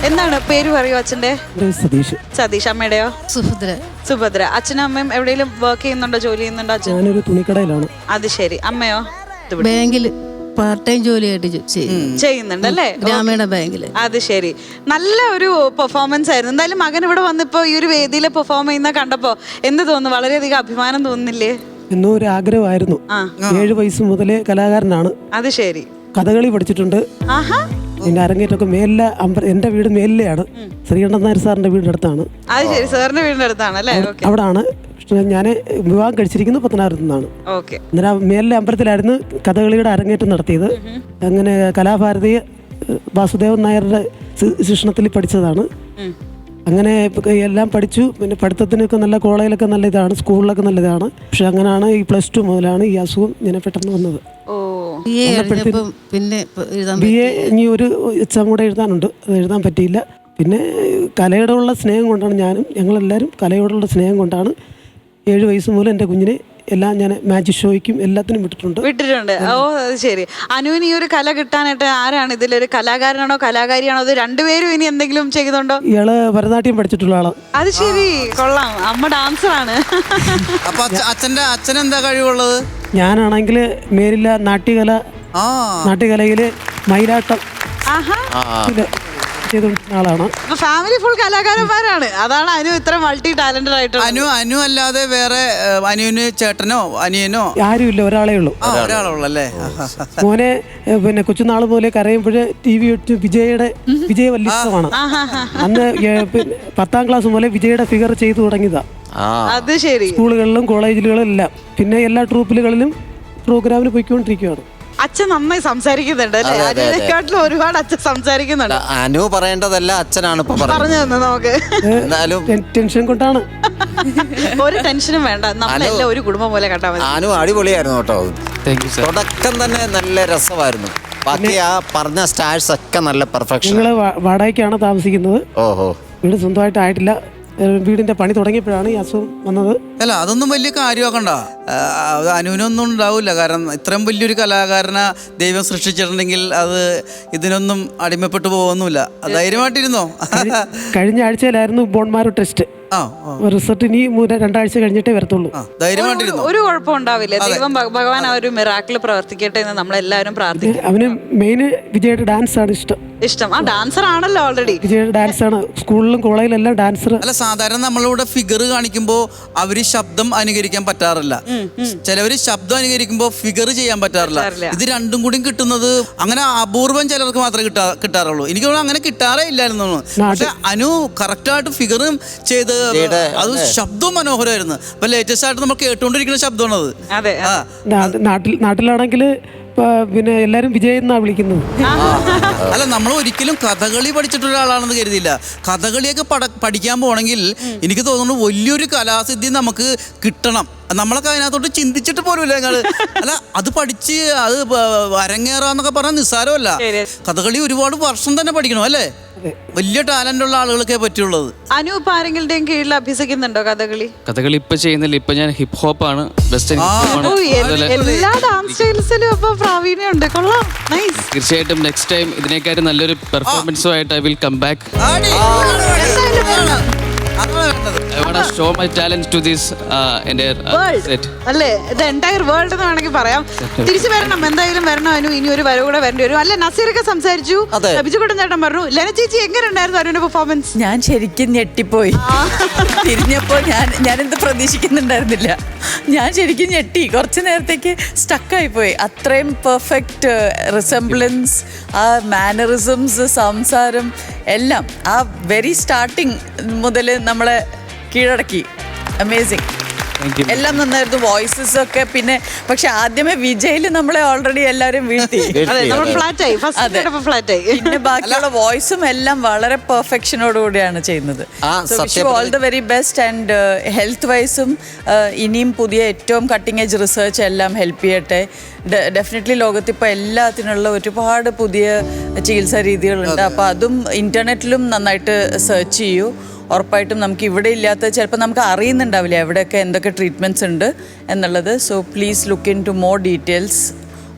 എന്താണ് പേര് പറയൂ അച്ഛന്റെ? സതീഷ്. അമ്മയുടെയോ? സുഭദ്ര. അച്ഛനും അമ്മയും എവിടെയെങ്കിലും വർക്ക് ചെയ്യുന്നുണ്ടോ, ജോലി ചെയ്യുന്നുണ്ടോ? അച്ഛൻ ഞാനൊരു തുണിക്കടയിലാണ്. അത് ശരി. അമ്മയോ? ബാങ്കിൽ പാർട്ട് ടൈം ജോലിയായിട്ട് ചെയ്യുന്നുണ്ട് അല്ലേ? ഗ്രാമീണ ബാങ്കിൽ. അത് ശരി. നല്ല ഒരു പെർഫോമൻസ് ആയിരുന്നു. എന്തായാലും മകൻ ഇവിടെ വന്നിപ്പോ ഈ ഒരു വേദിയിൽ പെർഫോം ചെയ്യുന്ന കണ്ടപ്പോ എന്ത് തോന്നുന്നു? വളരെയധികം അഭിമാനം തോന്നുന്നില്ലേ? എന്നോ ഒരു ആഗ്രഹമായിരുന്നു. 7 വയസ്സ് മുതലേ കലാകാരനാണ്. അത് ശരി. കഥകളി പഠിച്ചിട്ടുണ്ട്. ആഹാ. എന്റെ അരങ്ങേറ്റമൊക്കെ എന്റെ വീട് മേലിലെയാണ്. ശ്രീകണ്ഠൻ നായർ സാറിന്റെ വീടിന്റെ അടുത്താണ്. അത് ശരി. സാറിന്റെ വീടിന്റെ അടുത്താണ് അല്ലേ? അവിടാണ് ഞാൻ വിവാഹം കഴിച്ചിരിക്കുന്നത് പത്തനാപുരത്തു നിന്നാണ്. ഓക്കെ. അന്നേരം മേലിലെ അമ്പലത്തിലായിരുന്നു കഥകളിയുടെ അരങ്ങേറ്റം നടത്തിയത്. അങ്ങനെ കലാഭാരതി വാസുദേവൻ നായരുടെ ശിക്ഷണത്തിൽ പഠിച്ചതാണ്. അങ്ങനെ എല്ലാം പഠിച്ചു. പിന്നെ പഠിത്തത്തിനൊക്കെ നല്ല കോളേജിലൊക്കെ നല്ല ഇതാണ്, സ്കൂളിലൊക്കെ നല്ല ഇതാണ്. പക്ഷെ അങ്ങനെയാണ് ഈ +2 മുതലാണ് ഈ അസുഖം ഇങ്ങനെ പെട്ടെന്ന് വന്നത്. പിന്നെ BA ഇനി ഒരു എക്സാം കൂടെ എഴുതാനുണ്ട്, അത് എഴുതാൻ പറ്റിയില്ല. പിന്നെ കലയോടുള്ള സ്നേഹം കൊണ്ടാണ് ഞങ്ങളെല്ലാവരും കലയോടുള്ള സ്നേഹം കൊണ്ടാണ് 7 വയസ്സ് മുതൽ എൻ്റെ കുഞ്ഞിനെ എല്ലാം ഞാൻ മാജിക് ഷോയ്ക്കും എല്ലാത്തിനും വിട്ടിട്ടുണ്ട്. ഓ, അത് ശരി. അനുവിന് ഈ ഒരു കല കിട്ടാനായിട്ട് ആരാണ് ഇതിലൊരു കലാകാരനാണോ കലാകാരിയാണോ, അത് രണ്ടുപേരും ഇനി എന്തെങ്കിലും ചെയ്യുന്നുണ്ടോ? ഇയാള് ഭരതനാട്യം പഠിച്ചിട്ടുള്ള ആളാണ്. അത് ശരി, കൊള്ളാം. അമ്മ ഡാൻസറാണ്. അപ്പൊ അച്ഛൻ എന്താ കഴിവുള്ളത്? ഞാനാണെങ്കിൽ മേലില്ല നാട്യകലയില് മയിലാട്ടം ചെയ്തുകൊണ്ടിരുന്ന ആളാണ്. ഫാമിലി ഫുൾ കലാകാരന്മാരാണ്. അതാണ് അനു ഇത്ര മൾട്ടി ടാലന്റഡ് ആയിട്ട്. അനു അല്ലാതെ വേറെ അനുവിന് ചേട്ടനോ അനിയനോ ആരുമില്ല, ഒരാളേ ഉള്ളൂ. ഒരാളുള്ളല്ലേ? മോനെ പിന്നെ കൊച്ചുനാള് പോലെ കരയുമ്പോഴേ TV ഇട്ട് വിജയ വല്യമാണ്. അന്ന് 10ാം ക്ലാസ് മുതലേ വിജയുടെ ഫിഗർ ചെയ്തു തുടങ്ങിയതാ. അത് ശരി. സ്കൂളുകളിലും കോളേജുകളിലും എല്ലാം, പിന്നെ എല്ലാ ട്രൂപ്പിലുകളിലും പ്രോഗ്രാമിന് പോയിക്കൊണ്ടിരിക്കുകയാണ്. അച്ഛൻ നന്നായി സംസാരിക്കുന്നുണ്ട് അല്ലേ? അതിനെക്കാട്ടിലും ഒരുപാട് അച്ഛൻ സംസാരിക്കുന്നുണ്ട്. അനു പറയേണ്ടതല്ല അച്ഛനാണ് ഇപ്പൊ പറഞ്ഞു തന്നെ നമുക്ക്. ടെൻഷൻ കൊണ്ടാണ്. ഒരു ടെൻഷനും വേണ്ട, നമ്മളെല്ലാം ഒരു കുടുംബം പോലെ കണ്ടാൽ മതി. അനു അടിപൊളിയായിരുന്നു കേട്ടോ. തുടക്കം തന്നെ നല്ല രസമായിരുന്നു. ബാക്കി ആ പറഞ്ഞ സ്റ്റാർസ് ഒക്കെ നല്ല പെർഫെക്ഷൻ. ഞങ്ങള് വാടകയ്ക്കാണ് താമസിക്കുന്നത്. ഓഹോ. വീട് സ്വന്തമായിട്ടായിട്ടില്ല. വീടിന്റെ പണി തുടങ്ങിയപ്പോഴാണ് ഈ അസുഖം വന്നത്. അല്ല, അതൊന്നും വലിയ കാര്യമാക്കണ്ട. അനുവിനൊന്നും ഉണ്ടാവില്ല. കാരണം ഇത്രയും വലിയൊരു കലാകാരനെ ദൈവം സൃഷ്ടിച്ചിട്ടുണ്ടെങ്കിൽ അത് ഇതിനൊന്നും അടിമപ്പെട്ടു പോകുന്നില്ല. ധൈര്യമായിട്ടിരുന്നോ? കഴിഞ്ഞ ആഴ്ചയിലായിരുന്നു ബോൺമാരോ ടെസ്റ്റ്. റിസൾട്ട് ഇനി 2 ആഴ്ച കഴിഞ്ഞിട്ടേ വരത്തുള്ളൂ. ധൈര്യമായിട്ടിരുന്നു. ഒരു കുഴപ്പം ഉണ്ടാവില്ല. ദൈവം ഭഗവാൻ ആ ഒരു മിറാക്കിൾ പ്രവർത്തിക്കട്ടെ എന്ന് നമ്മളെല്ലാവരും പ്രാർത്ഥിക്കും. അവന് മെയിൻ വിജയുടെ ഡാൻസ് ആണ് ഇഷ്ടം. ആ ഡാൻസർ ആണല്ലോ ഓൾറെഡി. വിജയുടെ ഡാൻസ് ആണ് സ്കൂളിലും കോളേജിലും എല്ലാം ഡാൻസർ. അല്ല, സാധാരണ നമ്മളിവിടെ ഫിഗർ കാണിക്കുമ്പോൾ അവര് ശബ്ദം അനുകരിക്കാൻ പറ്റാറില്ല, ചിലവര് ശബ്ദം അനുകരിക്കുമ്പോൾ ഫിഗർ ചെയ്യാൻ പറ്റാറില്ല. ഇത് രണ്ടും കൂടി കിട്ടുന്നത് അങ്ങനെ അപൂർവം ചിലർക്ക് മാത്രമേ കിട്ടാറുള്ളൂ. എനിക്ക് തോന്നുന്നു അങ്ങനെ കിട്ടാറേ ഇല്ലായിരുന്നു. പക്ഷെ അനു കറക്റ്റായിട്ട് ഫിഗറും ചെയ്ത് അത് ശബ്ദവും മനോഹരമായിരുന്നു. അപ്പൊ ലേറ്റസ്റ്റ് ആയിട്ട് നമ്മൾ കേട്ടുകൊണ്ടിരിക്കുന്ന ശബ്ദമാണത്. നാട്ടിലാണെങ്കിൽ പിന്നെ എല്ലാരും വിജയ് എന്നാ വിളിക്കുന്നത്. അല്ല, നമ്മൾ ഒരിക്കലും കഥകളി പഠിച്ചിട്ടുള്ള ഒരാളാണെന്ന് കരുതിയില്ല. കഥകളിയൊക്കെ പഠിക്കാൻ പോണെങ്കിൽ എനിക്ക് തോന്നുന്നു വലിയൊരു കലാസിദ്ധി നമുക്ക് കിട്ടണം. നമ്മളൊക്കെ അതിനകത്തോട്ട് ചിന്തിച്ചിട്ട് പോലുമില്ല ഞങ്ങള്. അല്ല, അത് പഠിച്ച് അത് അരങ്ങേറാന്നൊക്കെ പറഞ്ഞാൽ നിസ്സാരമല്ല. കഥകളി ഒരുപാട് വർഷം തന്നെ പഠിക്കണം അല്ലേ? വലിയ ടാലന്റ് ഉള്ള ആളുകൾക്കേ പറ്റുള്ളത്. അനൂപ് ആരെങ്കിലും കീഴിൽ അഭ്യസിക്കുന്നുണ്ടോ കഥകളി? കഥകളി ഇപ്പൊ ചെയ്യുന്നില്ല. ഇപ്പൊ ഞാൻ ഹിപ്പ് ഹോപ്പ് ആണ്, വെസ്റ്റേൺ എല്ലാ ഡാൻസ് സ്റ്റൈൽസിലും അപ്പൊ പ്രാവീണ്യമുണ്ട്. കൊള്ളാം, നൈസ്. തീർച്ചയായിട്ടും നെക്സ്റ്റ് ടൈം ഇതിനേക്കാളും നല്ലൊരു പെർഫോമൻസുമായിട്ട് I will come back. I want to show my talent to this world അല്ലേ? ഇത് എൻറ്റയർ വേൾഡ് എന്ന് വേണമെങ്കിൽ പറയാം. തിരിച്ചു വരണം, എന്തായാലും വരണം അനു. ഇനി ഒരു വരവ് കൂടെ വരേണ്ടി വരും. അല്ല, നസീറൊക്കെ സംസാരിച്ചു, ബിജുകുട്ടൻ ചേട്ടൻ പറഞ്ഞു. ലെന ചേച്ചി എങ്ങനെ ഉണ്ടായിരുന്നു അനുവിന്റെ പെർഫോമൻസ്? ഞാൻ ശരിക്കും ഞെട്ടിപ്പോയി. തിരിഞ്ഞപ്പോൾ ഞാനെന്ത് പ്രതീക്ഷിക്കുന്നുണ്ടായിരുന്നില്ല. ഞാൻ ശരിക്കും ഞെട്ടി. കുറച്ച് നേരത്തേക്ക് സ്റ്റക്കായി പോയി. അത്രയും പെർഫെക്റ്റ് റിസംബ്ലൻസ്, ആ മാനറിസംസ്, സംസാരം എല്ലാം ആ വെരി സ്റ്റാർട്ടിങ് മുതൽ നമ്മളെ കീഴടക്കി. അമേസിങ്. എല്ലാം നന്നായിരുന്നു. വോയിസസ് ഒക്കെ. പിന്നെ പക്ഷെ ആദ്യമേ വിജയില് നമ്മളെ ഓൾറെഡി എല്ലാവരും വീഴ്ത്തി. പിന്നെ ബാക്കിയുള്ള വോയിസും എല്ലാം വളരെ പെർഫെക്ഷനോടുകൂടിയാണ് ചെയ്യുന്നത്. All the very best. And health വൈസും ഇനിയും പുതിയ ഏറ്റവും കട്ടിംഗ് എഡ്ജ് റിസർച്ച് എല്ലാം ഹെൽപ്പ് ചെയ്യട്ടെ. ഡെഫിനറ്റ്ലി ലോകത്തിപ്പോൾ എല്ലാത്തിനുള്ള ഒരുപാട് പുതിയ ചികിത്സാ രീതികളുണ്ട്. അപ്പോൾ അതും ഇൻ്റർനെറ്റിലും നന്നായിട്ട് സെർച്ച് ചെയ്യൂ. ഉറപ്പായിട്ടും നമുക്ക് ഇവിടെ ഇല്ലാത്ത ചിലപ്പോൾ നമുക്ക് അറിയുന്നുണ്ടാവില്ല എവിടെയൊക്കെ എന്തൊക്കെ ട്രീറ്റ്മെൻറ്റ്സ് ഉണ്ട് എന്നുള്ളത്. So please look into more details.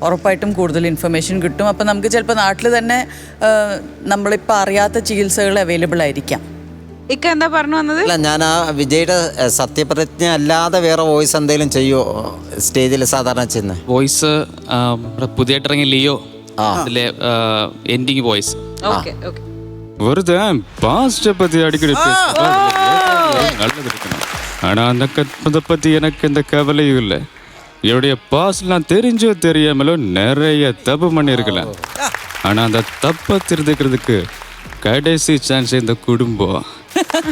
ഉറപ്പായിട്ടും കൂടുതൽ ഇൻഫർമേഷൻ കിട്ടും. അപ്പോൾ നമുക്ക് ചിലപ്പോൾ നാട്ടിൽ തന്നെ നമ്മളിപ്പോൾ അറിയാത്ത ചികിത്സകൾ അവൈലബിൾ ആയിരിക്കാം. ഇക്ക എന്താ പറഞ്ഞു വന്നത്? അല്ല, ഞാൻ ആ വിജയുടെ സത്യപ്രതിജ്ഞ അല്ലാതെ വേറെ വോയിസ് എന്തെങ്കിലും ചെയ്യുമോ സ്റ്റേജിൽ സാധാരണ ചെയ്യുന്നത്? വോയിസ് പുതിയതായിട്ട് ഇറങ്ങിയ ലിയോ അതിലെ എൻഡിങ് വോയിസ്. വെറുതെ പാസ്റ്റെ പറ്റി അടിക്കടി நல்லதிருக்கணும். ஆனா அந்த கற்பதை பத்தி எனக்கு எந்த கவலையும் இல்லை. என்னுடைய பாஸ்ட்லாம் தெரிஞ்சோ தெரியாமலோ நிறைய தப்பு பண்ணியிருக்கலாம். ஆனா அந்த தப்பை திருத்திக்கிறதுக்கு கடைசி சான்ஸ் இந்த குடும்பம்.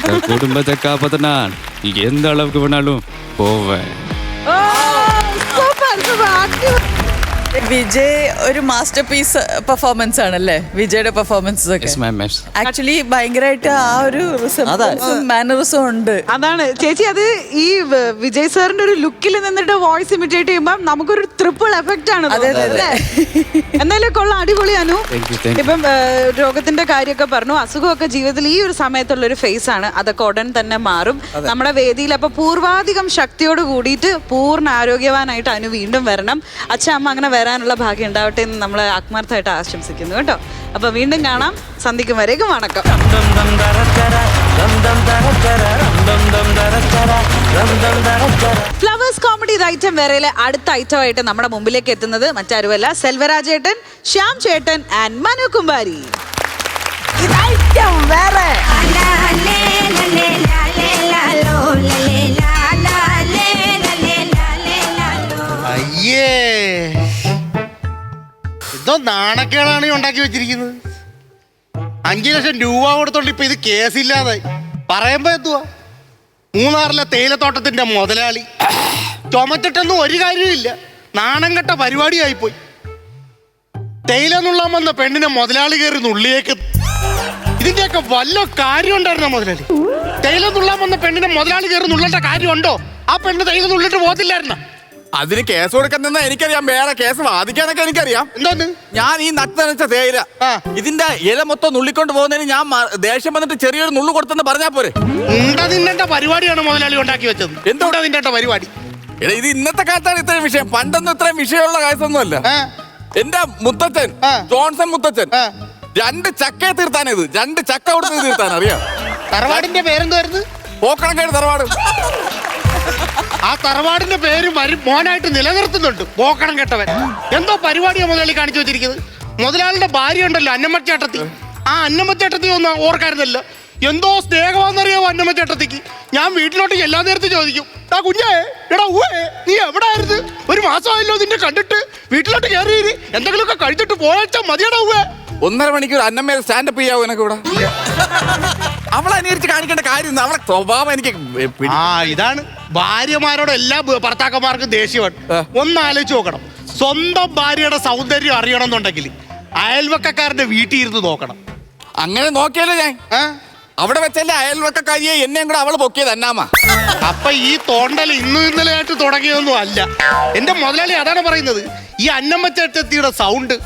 இந்த குடும்பத்தை காப்பாற்ற நான் எந்த அளவுக்கு வேணாலும் போவேன். വിജയ് ഒരു മാസ്റ്റർ പീസ് പെർഫോമൻസ് ആണല്ലേ വിജയുടെ പെർഫോമൻസസ് ഒക്കെ? ആക്ച്വലി ഭയങ്കരമായിട്ട് ആ ഒരു മാനറിസം ഉണ്ട്. അതാണ് ചേച്ചി, അത് ഈ വിജയ് സാറിന്റെ ഒരു ലുക്കിൽ നിന്നിട്ട് വോയിസ് ഇമിറ്റേറ്റ് ചെയ്യുമ്പോൾ നമുക്കൊരു ട്രിപ്പിൾ എഫക്റ്റ് ആണ്. എന്നാലും കൊള്ളാം, അടിപൊളിയാനു. ഇപ്പം രോഗത്തിന്റെ കാര്യമൊക്കെ പറഞ്ഞു. അസുഖമൊക്കെ ജീവിതത്തിൽ ഈ ഒരു സമയത്തുള്ള ഒരു ഫേസ് ആണ്. അതൊക്കെ ഉടൻ തന്നെ മാറും. നമ്മുടെ വേദിയിൽ അപ്പൊ പൂർവാധികം ശക്തിയോട് കൂടിയിട്ട് പൂർണ്ണ ആരോഗ്യവാനായിട്ട് അനു വീണ്ടും വരണം. അച്ഛൻ അമ്മ അങ്ങനെ വരാനുള്ള ഭാഗ്യം ഉണ്ടാവട്ടെ എന്ന് നമ്മൾ ആത്മാർത്ഥമായിട്ട് ആശംസിക്കുന്നു കേട്ടോ. അപ്പൊ വീണ്ടും കാണാം. സന്ധിക്കും വരേക്കും വണക്കം. ഫ്ലവേഴ്സ് കോമഡി ഐറ്റം വേറെയിലെ അടുത്ത ഐറ്റമായിട്ട് നമ്മുടെ മുമ്പിലേക്ക് എത്തുന്നത് മറ്റാരുമല്ല, സെൽവരാജേട്ടൻ, ശ്യാം ചേട്ടൻ ആൻഡ് മനു കുമാരി. അയ്യേ, എന്തോ നാണക്കേടാണ് ഈ ഉണ്ടാക്കി വെച്ചിരിക്കുന്നത്. 5 ലക്ഷം രൂപ കൊടുത്തോണ്ട് ഇപ്പൊ ഇത് കേസില്ലാതെ പറയുമ്പോ എന്തുവാ? മൂന്നാറിലെ തേയിലത്തോട്ടത്തിന്റെ മുതലാളി ചുമച്ചിട്ടൊന്നും ഒരു കാര്യമില്ല. നാണം കെട്ട പരിപാടിയായിപ്പോയി. തേയില നുള്ളാൻ വന്ന പെണ്ണിനെ മുതലാളി കയറി നുള്ളിയേക്ക്. ഇതിന്റെയൊക്കെ വല്ല കാര്യം ഉണ്ടായിരുന്ന മുതലാളി? തേയില നുള്ളാൻ വന്ന പെണ്ണിനെ മുതലാളി കയറി നുള്ളേണ്ട കാര്യമുണ്ടോ? ആ പെണ്ണ് തേയില നുള്ളിട്ട് പോകത്തില്ലായിരുന്ന? അതിന് കേസ് കൊടുക്കുന്ന എനിക്കറിയാം. വേറെ കേസ് വാദിക്കാനൊക്കെ എനിക്കറിയാം. എന്തോന്ന്? ഞാൻ ഈ നട്ടനച്ച തേയില ഇതിന്റെ ഇല മൊത്തം നുള്ളിക്കൊണ്ട് പോകുന്നതിന് ഞാൻ ദേഷ്യം വന്നിട്ട് ചെറിയൊരു നുള്ളു കൊടുത്തെന്ന് പറഞ്ഞാ പോരെ? നിന്റെ പരിപാടിയാണ് മുതലാളി ഉണ്ടാക്കി വെച്ചത്. എന്തുകൊണ്ടാ നിന്റെ പരിപാടി? ഇത് ഇന്നത്തെ കാലത്താണ് ഇത്രയും വിഷയം. പണ്ടൊന്നും ഇത്രയും വിഷയമുള്ള കേസൊന്നുമല്ല. എന്റെ മുത്തച്ഛൻ ജോൺസൺ മുത്തച്ഛൻ 2 ചക്കയെ തീർത്താനിത്. 2 ചക്ക കൊടുത്ത് തീർത്താൻ അറിയാം. തറവാടിന്റെ പേരെന്തായിരുന്നു? പോക്കണക്കേട് തറവാട്. ആ തറവാടിന്റെ പേര് മോനായിട്ട് നിലനിർത്തുന്നുണ്ട്. പോക്കണം കേട്ടവൻ. എന്തോ പരിപാടിയാണ് മുതലാളി കാണിച്ചു വെച്ചിരിക്കുന്നത്. മുതലാളിയുടെ ഭാര്യ ഉണ്ടല്ലോ അന്നമ്മച്ചേട്ടത്തി. ആ അന്നമ്മച്ചേട്ടത്തി ഒന്നും ഓർക്കാരുന്നല്ലോ. എന്തോ സ്നേഹമാണെന്നറിയാമോ അന്നമ്മ ചേട്ടത്തിക്ക്. ഞാൻ വീട്ടിലോട്ട് എല്ലാ നേരത്തും ചോദിക്കും, ആ കുഞ്ഞേ എടാ ഊവേ നീ എവിടെ ആയിരുന്നു? ഒരു മാസമായല്ലോ നിന്നെ കണ്ടിട്ട്. വീട്ടിലോട്ട് കയറി എന്തെങ്കിലുമൊക്കെ കഴിച്ചിട്ട് പോയാച്ചാ മതിയടാ ഊവേ. 1.5 മണിക്കൂർ അന്നമ്മേൽ സ്റ്റാൻഡപ്പ് ചെയ്യാവോ എനക്ക് ഇവിടെ? അവളെ അനുകരിച്ച് കാണിക്കേണ്ട കാര്യം അവളെ സ്വഭാവം എനിക്ക് ഇതാണ് ഭാര്യമാരോട് എല്ലാ ഭർത്താക്കന്മാർക്കും ദേഷ്യമാണ്. ഒന്ന് ആലോചിച്ച് നോക്കണം, സ്വന്തം ഭാര്യയുടെ സൗന്ദര്യം അറിയണമെന്നുണ്ടെങ്കിൽ അയൽവക്കക്കാരന്റെ വീട്ടിൽ ഇരുന്ന് നോക്കണം. അങ്ങനെ നോക്കിയല്ലോ ഞാൻ. അവിടെ വെച്ചല്ലേ അയൽവക്കക്കാരിയെ എന്നെയും കൂടെ അവള് പൊക്കിയത് അന്നാമ. അപ്പൊ ഈ തോണ്ടൽ ഇന്നും ഇന്നലെ ആയിട്ട് തുടങ്ങിയൊന്നും അല്ല. എന്റെ മുതലാളി അതാണ് പറയുന്നത്. ഈ അന്നമ്മ ചേട്ടത്തിയുടെ സൗണ്ട്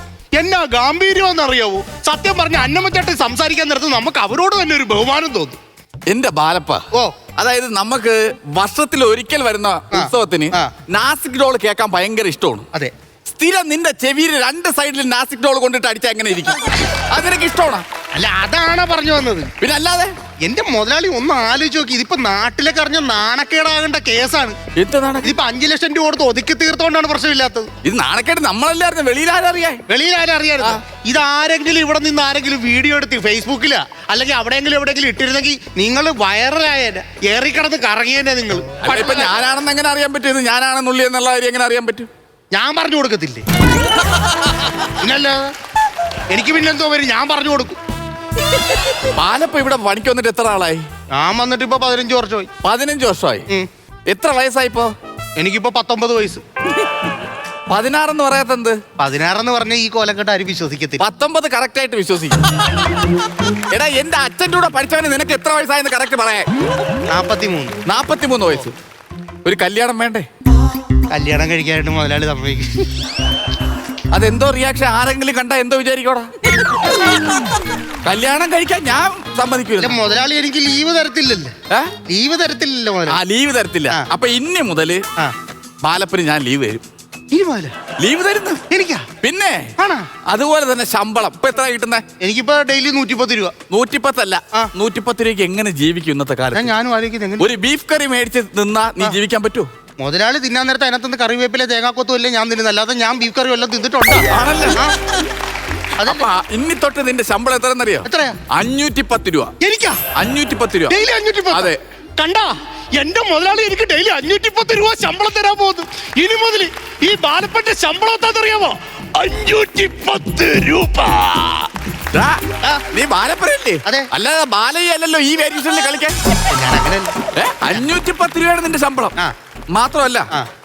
എന്നാ ഗാംഭീര്യമെന്നറിയാവൂ. സത്യം പറഞ്ഞ അന്നമ്മ ചേട്ടൻ സംസാരിക്കാൻ നേരത്ത് നമുക്ക് അവരോട് തന്നെ ഒരു ബഹുമാനം തോന്നും. എന്റെ ബാലപ്പ, അതായത് നമുക്ക് വർഷത്തിൽ ഒരിക്കൽ വരുന്ന ഉത്സവത്തിന് നാസിക് ഡോൾ കേൾക്കാൻ ഭയങ്കര ഇഷ്ടമാണ്. അതെ, സ്ഥിരം നിന്റെ ചെവിയിൽ 2 സൈഡിൽ നാസിക് ഡോൾ കൊണ്ടിട്ട് അടിച്ചാൽ എങ്ങനെ ഇരിക്കും? അതെനിക്ക് ഇഷ്ടമാണ്. അല്ല അതാണ് പറഞ്ഞു വന്നത്. പിന്നെ അല്ലാതെ എന്റെ മുതലാളി ഒന്ന് ആലോചിച്ച് നോക്കി. ഇതിപ്പോ നാട്ടിലേക്ക് അറിഞ്ഞ നാണക്കേടാകേണ്ട കേസാണ്. ഇതിപ്പോ 5 ലക്ഷം രൂപ കൊടുത്ത് ഒതുക്കി തീർത്തോണ്ടാണ് പ്രശ്നമില്ലാത്തത്. ഇത് നാണക്കേട് നമ്മളല്ലായിരുന്നു, വെളിയിലാരറിയാൻ. വെളിയിലാരറിയായിരുന്നു. ഇതാരെങ്കിലും ഇവിടെ നിന്ന് ആരെങ്കിലും വീഡിയോ എടുത്ത് ഫേസ്ബുക്കിലാ അല്ലെങ്കിൽ എവിടെയെങ്കിലും ഇട്ടിരുന്നെങ്കിൽ നിങ്ങൾ വൈറലായേനെ, ഏറിക്കിടന്ന് കറങ്ങിയേനെ നിങ്ങൾ. ഇപ്പൊ ഞാനാണെന്ന് എങ്ങനെ അറിയാൻ പറ്റും? ഇത് ഞാനാണെന്നുള്ളി എന്നുള്ള കാര്യം എങ്ങനെ അറിയാൻ പറ്റും? ഞാൻ പറഞ്ഞു കൊടുക്കത്തില്ലേ? പിന്നല്ല എനിക്ക് പിന്നെന്തോ വരും, ഞാൻ പറഞ്ഞു കൊടുക്കും. ബാലപ്പ ഇവിടെ പണിക്ക് വന്നിട്ട് എത്ര ആളായി? ഞാൻ വന്നിട്ട് ഇപ്പൊ 15 വർഷമായി. 15 വർഷമായി. എത്ര വയസ്സായിപ്പോ? എനിക്കിപ്പോ 19 വയസ്സ്. 16 എന്ന് പറയാത്തെന്ത്? 16 എന്ന് പറഞ്ഞ ഈ കോലക്കെട്ട് ആരും വിശ്വസിക്കത്തില്ല. 19 കറക്റ്റ് ആയിട്ട് വിശ്വസിക്കും. എടാ എന്റെ അച്ഛൻ്റെ കൂടെ പഠിച്ചവന് നിനക്ക് എത്ര വയസ്സായെന്ന് കറക്റ്റ് പറയാ. 43 വയസ്സ്. ഒരു കല്യാണം വേണ്ടേ? കല്യാണം കഴിക്കാനായിട്ട് മുതലാളി സമ്മതിക്കും. അതെന്തോ റിയാക്ഷൻ ആരെങ്കിലും കണ്ടാ എന്തോ വിചാരിക്കോടാ? കല്യാണം കഴിക്കാൻ ഞാൻ സമ്മതിക്കൂല. മുതലാളി എനിക്ക് ലീവ് തരത്തില്ലല്ലോ. ലീവ് തരത്തില്ലല്ലോ മുതലാളി. ലീവ് തരത്തില്ല. അപ്പൊ ഇനി മുതല് ബാലപ്പന് ഞാൻ ലീവ് തരും. ലീവ് തരുന്നു എനിക്കാ? പിന്നെ അതുപോലെ തന്നെ ശമ്പളം ഇപ്പൊ എത്ര കിട്ടുന്നേ? എനിക്കിപ്പോ ഡെയിലി 110 രൂപ. 110 അല്ല, 110 രൂപയ്ക്ക് എങ്ങനെ ജീവിക്കും ഇന്നത്തെ കാലത്ത്? ഞാനും ആലോചിക്കുന്നത് ഒരു ബീഫ് കറി മേടിച്ച് നിന്നാ നീ ജീവിക്കാൻ പറ്റുമോ? മുതലാളി തിന്നാൻ നേരത്തെ അതിനകത്ത് കറിവേപ്പില തേങ്ങാക്കൊത്തും അല്ലേ ഞാൻ തിന്നുന്നത്, അല്ലാതെ ഞാൻ ബീഫ് കറി വല്ലതും തിന്നിട്ടുണ്ട്. ഇനി തൊട്ട് നിന്റെ ശമ്പളം എത്രയെന്നറിയോ? എത്രയാ? 510 രൂപ. എനിക്കാ? 510 രൂപ. ഡെയിലി 510? അതെ. കണ്ടാ എന്റെ മുതലാളി എനിക്ക് ഡെയിലി 510 രൂപ ശമ്പളം തരാൻ പോകുന്നു. ഇനി മുതൽ ഈ ബാലപ്പന്റെ ശമ്പളം എന്താണെന്നറിയാമോ? 510 രൂപ. നീ ബാലപ്പനല്ലേ? അല്ലാതെ ബാലയ്യ അല്ലല്ലോ ഈ വേരിയേഷനിൽ കളിക്കാൻ. 510 രൂപയാണ് നിന്റെ ശമ്പളം. മാത്രമല്ല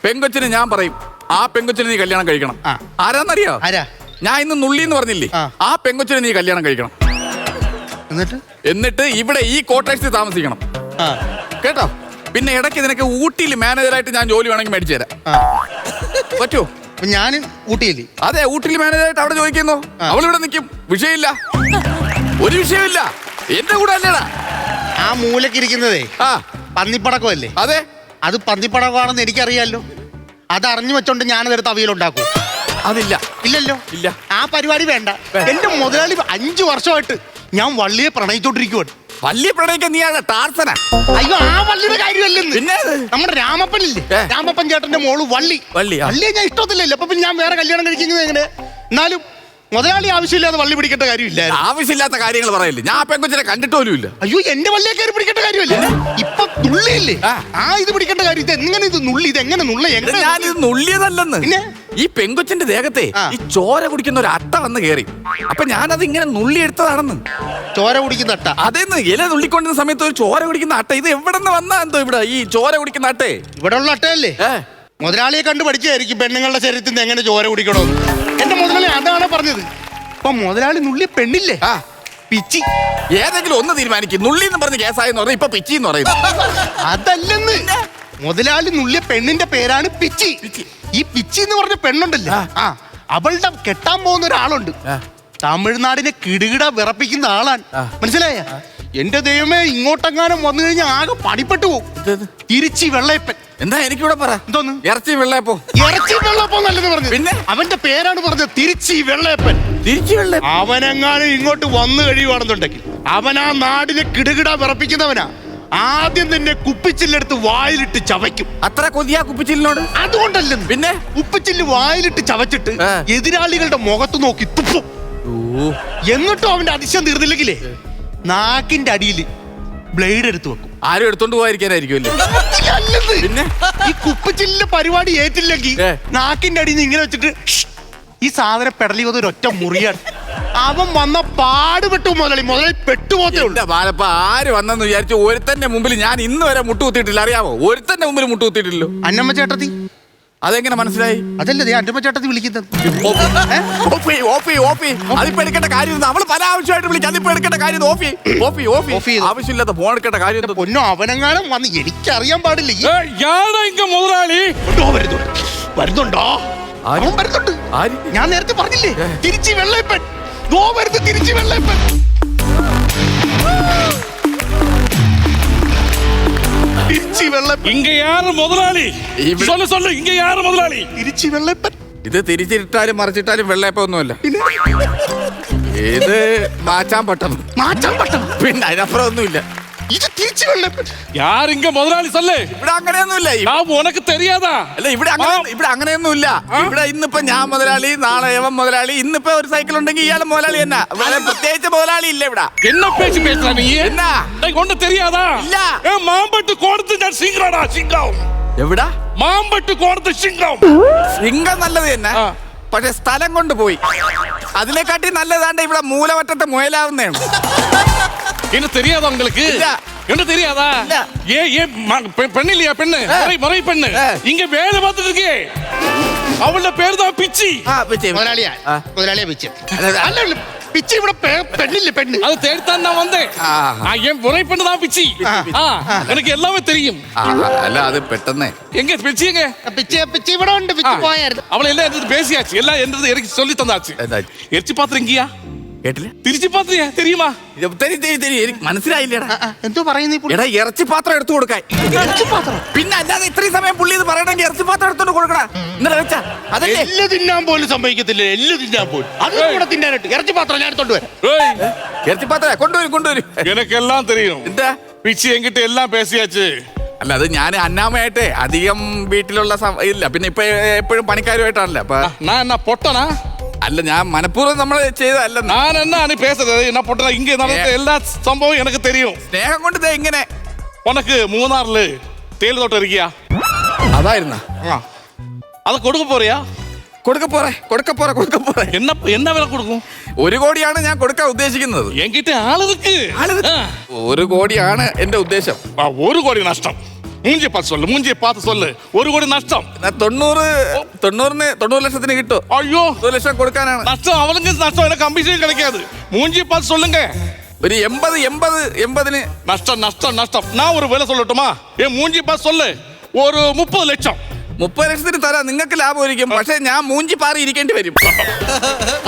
പെങ്കൊച്ചിന് ഞാൻ പറയും, ആ പെങ്കൊച്ചിന് നീ കല്യാണം കഴിക്കണം. ആരാന്നറിയോ? ഞാൻ ഇന്ന് നുള്ളി എന്ന് പറഞ്ഞില്ലേ, ആ പെങ്കൊച്ചിന് നീ കല്യാണം കഴിക്കണം. എന്നിട്ട് ഇവിടെ ഈ കോട്ടേഴ്സിൽ താമസിക്കണം കേട്ടോ. പിന്നെ ഇടയ്ക്ക് നിനക്ക് ഊട്ടിയിൽ മാനേജറായിട്ട് ഞാൻ ജോലി വേണമെങ്കിൽ മേടിച്ചു തരാം. പറ്റുമോ? ഞാൻ ഊട്ടിയില്ലേ? അതെ, ഊട്ടിയിൽ മാനേജറായിട്ട് അവിടെ ചോദിക്കുന്നു. അവളിവിടെ നിൽക്കും, വിഷയമില്ല, ഒരു വിഷയമില്ല. എന്റെ കൂടെ അല്ലേടാ ആ മൂലക്കിരിക്കുന്നതേ? പന്നിപ്പടക്കമല്ലേ? അതെ, അത് പന്നിപ്പടക്കമാണെന്ന് എനിക്കറിയാലോ. അത് അറിഞ്ഞു വെച്ചോണ്ട് ഞാനതെടുത്ത് അവിയലുണ്ടാക്കും. അതില്ല. ഇല്ലല്ലോ. ഇല്ല, ആ പരിപാടി വേണ്ട. എന്റെ മുതലാളി 5 വർഷമായിട്ട് ഞാൻ വള്ളിയെ പ്രണയിച്ചോണ്ടിരിക്കുവാണ്. വള്ളിയെ പ്രണയിക്കാൻ നീ ടാർസനാ? അയ്യോ, ആ വള്ളിയുടെ കാര്യമല്ലെന്ന്. പിന്നെ നമ്മുടെ രാമപ്പനില്ലേ, രാമപ്പൻ ചേട്ടന്റെ മോള് വള്ളിയെ ഞാൻ ഇഷ്ടത്തില്ലല്ലോ. അപ്പൊ പിന്നെ ഞാൻ വേറെ കല്യാണം കഴിക്കുന്നത് എങ്ങനെ? എന്നാലും മുതലാളി ആവശ്യമില്ലാതെ വള്ളി പിടിക്കേണ്ട കാര്യമില്ല. ആവശ്യമില്ലാത്ത കാര്യങ്ങൾ പറയില്ല. ഞാൻ പെങ്കൊച്ചിനെ കണ്ടിട്ട് പോലും ഇല്ല. അയ്യോ, എന്റെ വള്ളിയെ കയറി പിടിക്കേണ്ട കാര്യമല്ലേ? ഇപ്പൊ നുള്ളിയില്ലേ, ഇത് പിടിക്കേണ്ട കാര്യം. ഇത് എങ്ങനെ ഇത് നുള്ളി? ഇത് എങ്ങനെ നുള്ളി? ഞാനിത് നുള്ളിയതല്ലെന്ന്. പിന്നെ ഈ പെങ്കൊച്ചിന്റെ ദേഹത്തെ ഈ ചോര കുടിക്കുന്ന ഒരു അട്ട വന്ന് കയറി. അപ്പൊ ഞാനത് ഇങ്ങനെ നുള്ളി എടുത്തതാണെന്ന്. ചോര കുടിക്കുന്ന അട്ട? അതേന്ന്, ഇല നുള്ളിക്കൊണ്ടിരുന്ന സമയത്ത് ഒരു ചോര കുടിക്കുന്ന അട്ട. ഇത് എവിടെ നിന്ന് വന്നാ എന്തോ ഇവിടെ ഈ ചോര കുടിക്കുന്ന അട്ടേ? ഇവിടെ ഉള്ള അട്ടയല്ലേ? മുതലാളിയെ കണ്ടു പഠിച്ചായിരിക്കും പെണ്ണുങ്ങളുടെ ശരീരത്തിൽ നിന്ന് എങ്ങനെ ചോര കുടിക്കണമെന്ന്. എന്റെ മുതലാളി അതാണ് പറഞ്ഞത്. അപ്പൊ മുതലാളി നുള്ളി പെണ്ണില്ലേ, പിച്ചി. ഏതെങ്കിലും ഒന്ന് തീരുമാനിക്കും. നുള്ളി എന്ന് പറഞ്ഞ് കേസായെന്ന് പറഞ്ഞാൽ ഇപ്പൊ പിച്ചി എന്ന് പറയുന്നത്. അതല്ലെന്ന്, മുതലാളി നുള്ളിയ പെണ്ണിന്റെ പേരാണ് പിച്ചി. ഈ പിച്ചി എന്ന് പറഞ്ഞ പെണ്ണുണ്ടല്ലേ, അവളുടെ കെട്ടാൻ പോകുന്ന ഒരാളുണ്ട്. തമിഴ്നാടിനെ കിടുകിട വിറപ്പിക്കുന്ന ആളാണ്. മനസ്സിലായ? എന്റെ ദൈവമേ, ഇങ്ങോട്ടെങ്ങാനും വന്നു കഴിഞ്ഞാൽ ആകെ പണിപ്പെട്ടു പോകും. തിരിച്ചി വെള്ളയപ്പൻ. എന്താ എനിക്കിവിടെ പറ? എന്തോന്ന്? ഇറച്ചി വെള്ളയപ്പോ? ഇറച്ചി വെള്ളയപ്പോ നല്ലത് പറഞ്ഞു. പിന്നെ അവന്റെ പേരാണ് പറഞ്ഞത്, തിരിച്ചി വെള്ളയപ്പൻ. അവനെങ്ങാനും ഇങ്ങോട്ട് വന്നു കഴിയുവാണെന്നുണ്ടെങ്കിൽ അവൻ ആ നാടിനെ കിടുകിട വിറപ്പിക്കുന്നവനാ. ആദ്യം തന്നെ കുപ്പിച്ചില്ലെടുത്ത് വായിലിട്ട് ചവയ്ക്കും. അത്ര കൊതിയാ കുപ്പിച്ചില്ലിനോട്? അതുകൊണ്ടല്ലെന്ന്. പിന്നെ കുപ്പിച്ചില്ല് വായിലിട്ട് ചവച്ചിട്ട് എതിരാളികളുടെ മുഖത്ത് നോക്കി തുപ്പും. എന്നിട്ടും അവന്റെ അതിശയം തീർന്നില്ലെങ്കിലേ നാക്കിന്റെ അടിയിൽ ബ്ലേഡ് എടുത്തു വെക്കും. ആരും എടുത്തോണ്ട് പോകാതിരിക്കാനായിരിക്കും അല്ലേ? പിന്നെ ഈ കുപ്പിച്ചില്ലിന്റെ പരിപാടി ഏറ്റില്ലെങ്കിൽ നാക്കിന്റെ അടിയിൽ നിന്ന് ഇങ്ങനെ വെച്ചിട്ട് ഈ സാധനം പെടലി വന്ന ഒരൊറ്റ മുറിയാണ്. അവൻ വന്ന പാടുപെട്ടു മുതലാളി പെട്ടുപോത്തേ ഉള്ളൂ. ബാലപ്പ ആര് വന്നെന്ന് വിചാരിച്ചു ഒരുത്തന്റെ മുമ്പിൽ ഞാൻ ഇന്ന് വരെ മുട്ടുകുത്തിയിട്ടില്ല, അറിയാമോ? ഒരുത്തന്റെ മുമ്പിൽ മുട്ടുകുത്തിയിട്ടില്ലല്ലോ. അന്നമ്മ ചേട്ടത്തി അതെങ്ങനെ മനസ്സിലായി? അതല്ലേ അന്നമ്മ ചേട്ടത്തി വിളിക്കുന്നത്. അതിപ്പോ എടുക്കേണ്ട കാര്യം അവള് പല ആവശ്യമായിട്ട് വിളിക്കും. അതിപ്പോ എടുക്കേണ്ട കാര്യം ആവശ്യമില്ലാത്ത ഫോൺ എടുക്കേണ്ട കാര്യം. പൊന്നോ അവനെങ്ങാനും വന്ന് എനിക്കറിയാൻ പാടില്ല. മുതലാളി വരുന്നുണ്ടോ? അവൻ വരുന്നുണ്ട്. ഞാൻ നേരത്തെ പറഞ്ഞില്ലേ തിരിച്ച് വെള്ളയപ്പൻ വരുന്നു. തിരിച്ച് വെള്ളയപ്പൻ ഇത് തിരിച്ചിട്ടാലും മറിച്ചിട്ടാലും വെള്ളയപ്പൊന്നുമല്ല. ഇത് മാച്ചാൻ പട്ടണം. പിന്നെ അതിനപ്പുറം ഒന്നുമില്ല. ഇത് തിരിച്ച് വെള്ളയപ്പൻ മുതലാളി സല്ലേ. ഇവിടെ അങ്ങനെയൊന്നുമില്ല. ഉനക്ക് തെരിയാതാ? അല്ല ഇവിടെ അങ്ങനെയൊന്നുമില്ല. ഇവിടെ ഇന്നിപ്പോ ഞാൻ മുതലാളി, നാളെ ഏവൻ മുതലാളി. ഇന്നിപ്പോ ഒരു സൈക്കിൾ ഉണ്ടെങ്കിൽ ഇയാളെ മുതലാളി തന്നെ. പ്രത്യേകിച്ച് മുതലാളി ഇല്ല ഇവിടെ. എവിടാ സിംഗം നല്ലത് തന്നെ, പക്ഷെ സ്ഥലം കൊണ്ട് പോയി. അതിനെക്കാട്ടി നല്ലതാണ്ട് ഇവിടെ മൂലവറ്റത്തെ മുയലാവുന്നതാണ്. என்ன தெரியாதா உங்களுக்கு? என்ன தெரியாதா? பெண்ணு இல்லையா? பெண்ணு முறை பெண்ணு இங்க வேலை பார்த்துட்டு இருக்கே, அவளோட பேர் தான் பிச்சி. മുതലാളിയാ പിച്ചി. പിച്ചി ഇവിടെ പെണ്ണില്ലേ? പെണ്ണ് அது தேடித்தான் நான் வந்தேன். என் முறை பெண்ணு தான் பிச்சி. எனக்கு எல்லாமே தெரியும். അല്ല അത് പെട്ടെന്ന് எங்க பிச்சி? எங்க പിച്ചി ഇവിടെ ഉണ്ട്. പിച്ചി പോയായിരുന്നു. அவளை எல்லாம் என்னது பேசியாச்சு, எல்லாம் என்னது எனக்கு சொல்லி தந்தாச்சு. எரிச்சு பாத்துறீங்கயா? കേട്ടില്ല. തിരിച്ചു പാത്രം தெரியுமா? എനിക്ക് മനസ്സിലായില്ലടാ. എന്തോ പറയുന്നേ? എടാ ഇറച്ചി പാത്രം എടുത്തു കൊടുക്കാൻ. പിന്നെ അല്ലാതെ ഇത്രയും സമയം പുള്ളി ഇത് പറയണമെങ്കിൽ ഇറച്ചി പാത്രം എടുത്തോണ്ട് കൊടുക്കടാ. ഇന്നലെ വെച്ചാ അതല്ലേ എല്ലാം തിന്നാൻ പോലും സമ്മതിക്കത്തില്ല. എല്ലാം തിന്നാൻ പോലും അതും കൂടെ തിന്നാനായിട്ട് ഇറച്ചി പാത്രം ഞാൻ എടുത്തോണ്ട് വരാം. ഇറച്ചി പാത്രം കൊണ്ടുവരും. എനിക്കെല്ലാം தெரியும். എന്താ പിച്ചി എങ്കിട്ട് എല്ലാം പേസിയാച്ച്. അല്ല അത് ഞാൻ അന്നാമയായിട്ടേ അധികം വീട്ടിലുള്ള ഇല്ല. പിന്നെ ഇപ്പൊ എപ്പോഴും പണിക്കാരുമായിട്ടാണല്ലോ. അപ്പൊ ഞാൻ എന്നാ പൊട്ടനാ? അല്ല ഞാൻ മനഃപൂർവ്വം നമ്മൾ ചെയ്തതല്ല. ഞാൻ എന്നാ പേசுறது என்ன பொட்டனா? இங்க நடந்த எல்லா சம்பவம் எனக்கு தெரியும். സ്നേഹം കൊണ്ട് ഇങ്ങനെ உனக்கு மூணாறுல தேயிலை தோட்டம் இருக்கியா? അതായിരുന്ന அதை കൊടുക്ക പോറിയാ? കൊടുക്ക പോറേ. என்ன വില കൊടുക്കും? 1 കോടിയാണ് ഞാൻ കൊടുക്കാൻ ഉദ്ദേശിക്കുന്നത്. എങ്കിട്ട് ആളുകൾക്ക് 1 കോടിയാണ് എന്റെ ഉദ്ദേശം. 1 കോടി നഷ്ടം. മൂഞ്ചിയെ பார்த்து சொல்லு. 1 കോടി നഷ്ടം. 90 ലക്ഷത്തിന് കിട്ടും. അയ്യോ 1 ലക്ഷം കൊടുക്കാനാണ് നഷ്ടം. അവർക്ക് നഷ്ടം. எனக்கு കമ്മീഷൻ கிடைக்காது. மூஞ்சியை பார்த்து சொல்லுங்க. ഒരു 80 നഷ്ടം. நான் ஒரு விலை சொல்லட்டுமா? மூஞ்சி பார்த்து சொல்லு. ஒரு 30 ലക്ഷം. 30 ലക്ഷത്തിന് തരാം. നിങ്ങൾക്ക് ലാഭമായിരിക്കും. പക്ഷെ ഞാൻ മൂഞ്ചി പാറി ഇരിക്കേണ്ടി വരും.